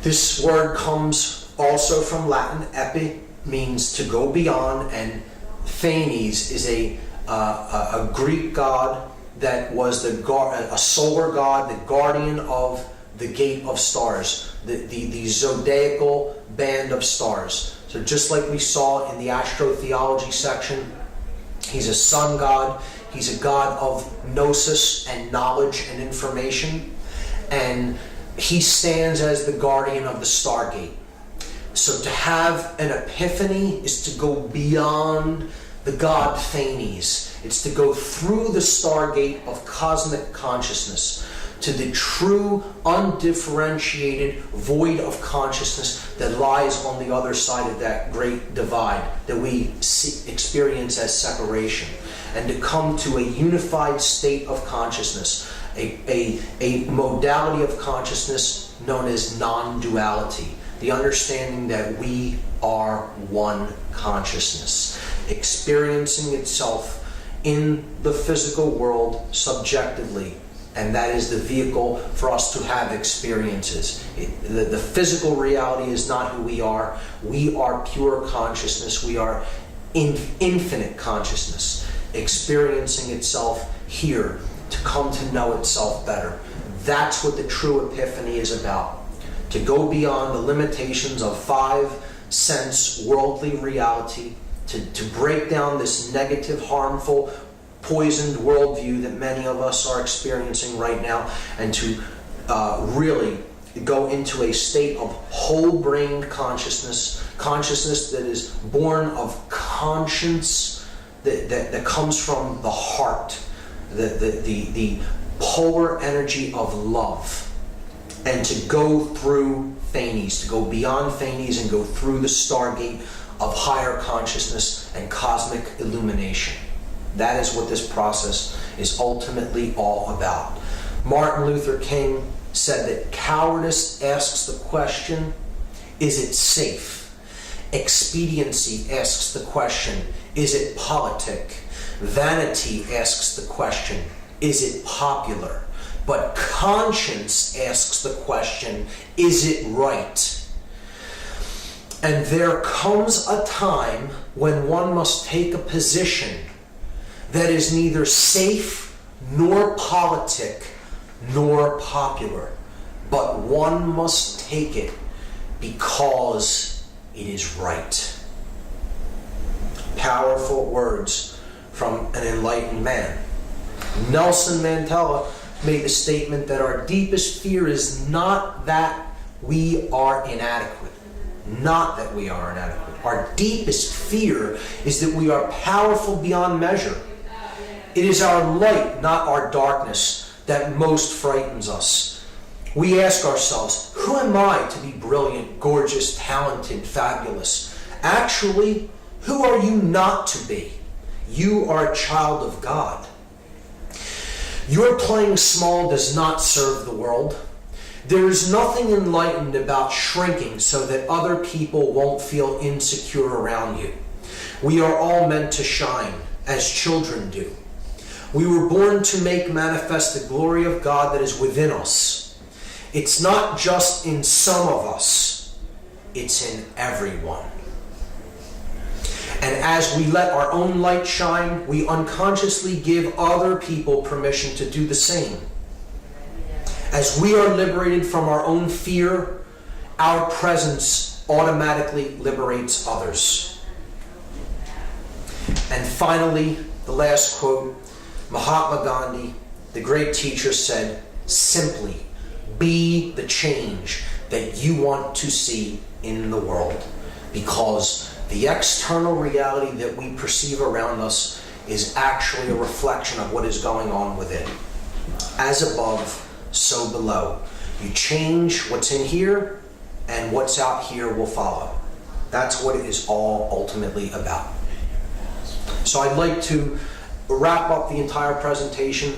This word comes also from Latin. Epi means to go beyond, and Phanes is a Greek god that was a solar god, the guardian of the gate of stars, the zodiacal band of stars. So just like we saw in the astrotheology section, he's a sun god. He's a god of gnosis and knowledge and information. And he stands as the guardian of the stargate. So to have an epiphany is to go beyond the god Phanes. It's to go through the stargate of cosmic consciousness to the true, undifferentiated void of consciousness that lies on the other side of that great divide that we experience as separation, and to come to a unified state of consciousness, a modality of consciousness known as non-duality, the understanding that we are one consciousness, experiencing itself in the physical world subjectively. And that is the vehicle for us to have experiences. The physical reality is not who we are. We are pure consciousness. We are infinite consciousness, experiencing itself here to come to know itself better. That's what the true epiphany is about. To go beyond the limitations of five sense worldly reality, to break down this negative, harmful, poisoned worldview that many of us are experiencing right now, and to really go into a state of whole-brained consciousness that is born of conscience that comes from the heart, the polar energy of love, and to go through Phanes, to go beyond Phanes and go through the stargate of higher consciousness and cosmic illumination. That is what this process is ultimately all about. Martin Luther King said that cowardice asks the question, is it safe? Expediency asks the question, is it politic? Vanity asks the question, is it popular? But conscience asks the question, is it right? And there comes a time when one must take a position that is neither safe, nor politic, nor popular, but one must take it because it is right. Powerful words from an enlightened man. Nelson Mandela made the statement that our deepest fear is not that we are inadequate. Not that we are inadequate. Our deepest fear is that we are powerful beyond measure. It is our light, not our darkness, that most frightens us. We ask ourselves, who am I to be brilliant, gorgeous, talented, fabulous? Actually, who are you not to be? You are a child of God. Your playing small does not serve the world. There is nothing enlightened about shrinking so that other people won't feel insecure around you. We are all meant to shine, as children do. We were born to make manifest the glory of God that is within us. It's not just in some of us, it's in everyone. And as we let our own light shine, we unconsciously give other people permission to do the same. As we are liberated from our own fear, our presence automatically liberates others. And finally, the last quote, Mahatma Gandhi, the great teacher, said, simply, be the change that you want to see in the world, because the external reality that we perceive around us is actually a reflection of what is going on within. As above, so below. You change what's in here, and what's out here will follow. That's what it is all ultimately about. So I'd like to wrap up the entire presentation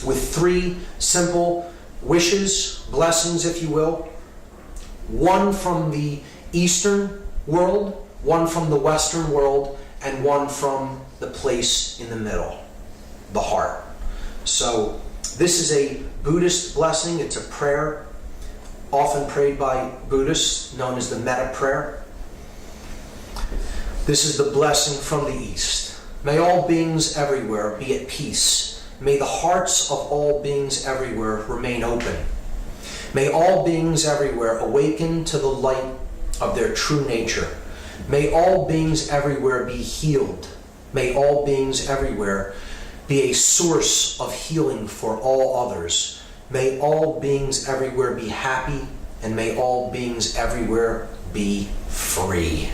with 3 simple wishes, blessings if you will. One from the Eastern world, one from the Western world, and one from the place in the middle, the heart. So this is a Buddhist blessing. It's a prayer often prayed by Buddhists, known as the metta prayer. This is the blessing from the East. May all beings everywhere be at peace. May the hearts of all beings everywhere remain open. May all beings everywhere awaken to the light of their true nature. May all beings everywhere be healed. May all beings everywhere be a source of healing for all others. May all beings everywhere be happy, and may all beings everywhere be free.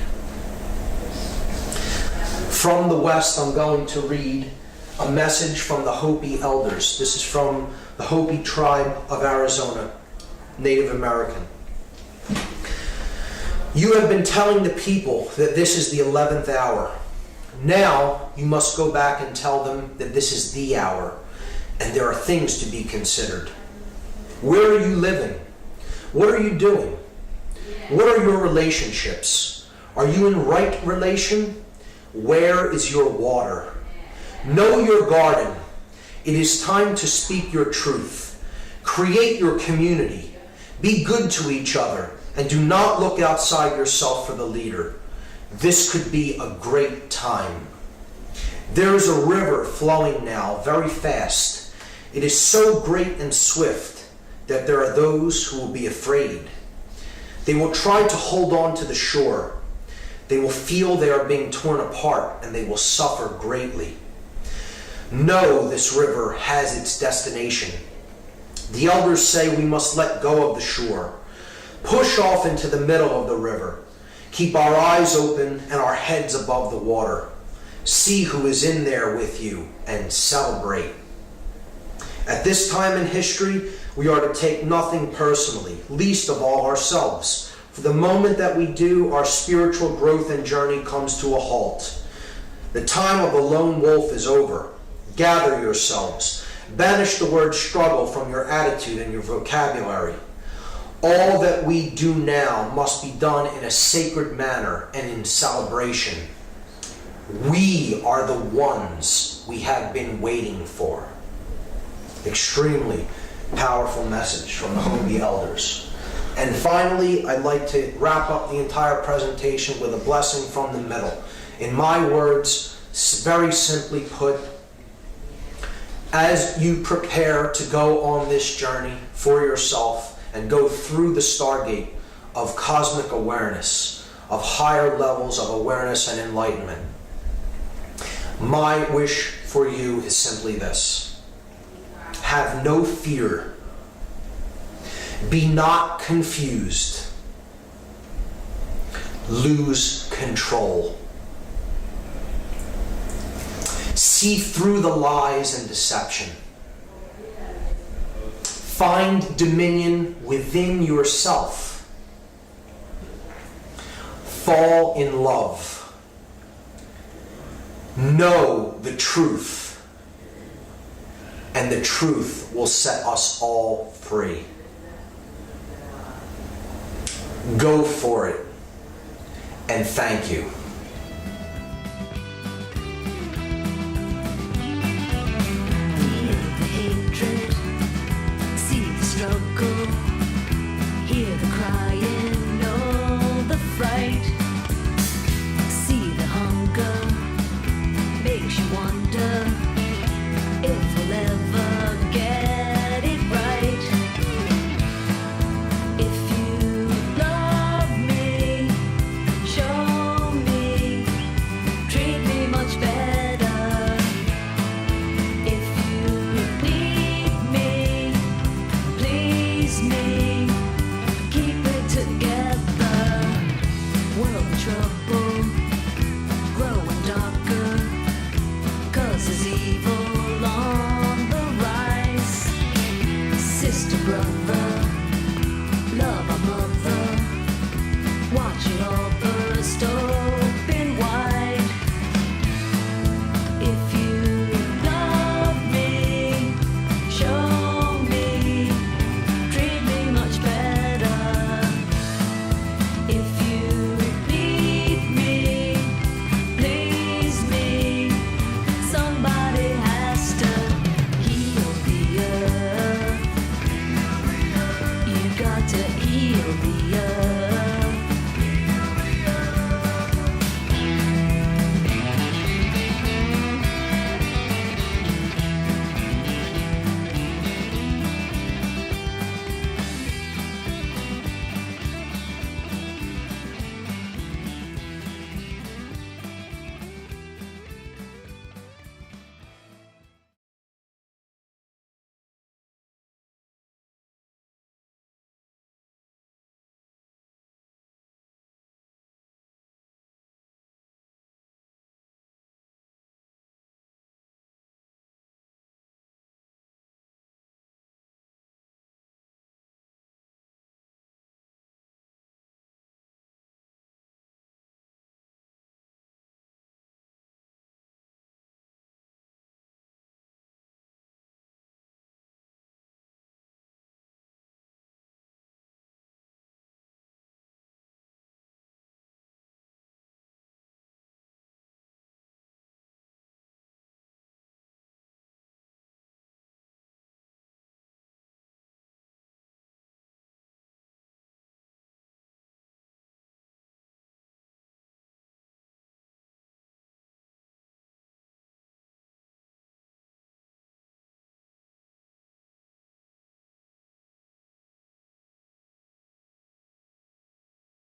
From the West, I'm going to read a message from the Hopi elders. This is from the Hopi tribe of Arizona, Native American. You have been telling the people that this is the 11th hour. Now you must go back and tell them that this is the hour, and there are things to be considered. Where are you living? What are you doing? What are your relationships? Are you in right relation? Where is your water? Know your garden. It is time to speak your truth. Create your community. Be good to each other, and do not look outside yourself for the leader. This could be a great time. There is a river flowing now very fast. It is so great and swift that there are those who will be afraid. They will try to hold on to the shore. They will feel they are being torn apart, and they will suffer greatly. No, this river has its destination. The elders say we must let go of the shore, push off into the middle of the river, keep our eyes open and our heads above the water, see who is in there with you, and celebrate. At this time in history, we are to take nothing personally, least of all ourselves. For the moment that we do, our spiritual growth and journey comes to a halt. The time of the lone wolf is over. Gather yourselves. Banish the word struggle from your attitude and your vocabulary. All that we do now must be done in a sacred manner and in celebration. We are the ones we have been waiting for. Extremely powerful message from the Holy Elders. And finally, I'd like to wrap up the entire presentation with a blessing from the middle. In my words, very simply put, as you prepare to go on this journey for yourself and go through the stargate of cosmic awareness, of higher levels of awareness and enlightenment, my wish for you is simply this: have no fear. Be not confused. Lose control. See through the lies and deception. Find dominion within yourself. Fall in love. Know the truth, and the truth will set us all free. Go for it, and thank you.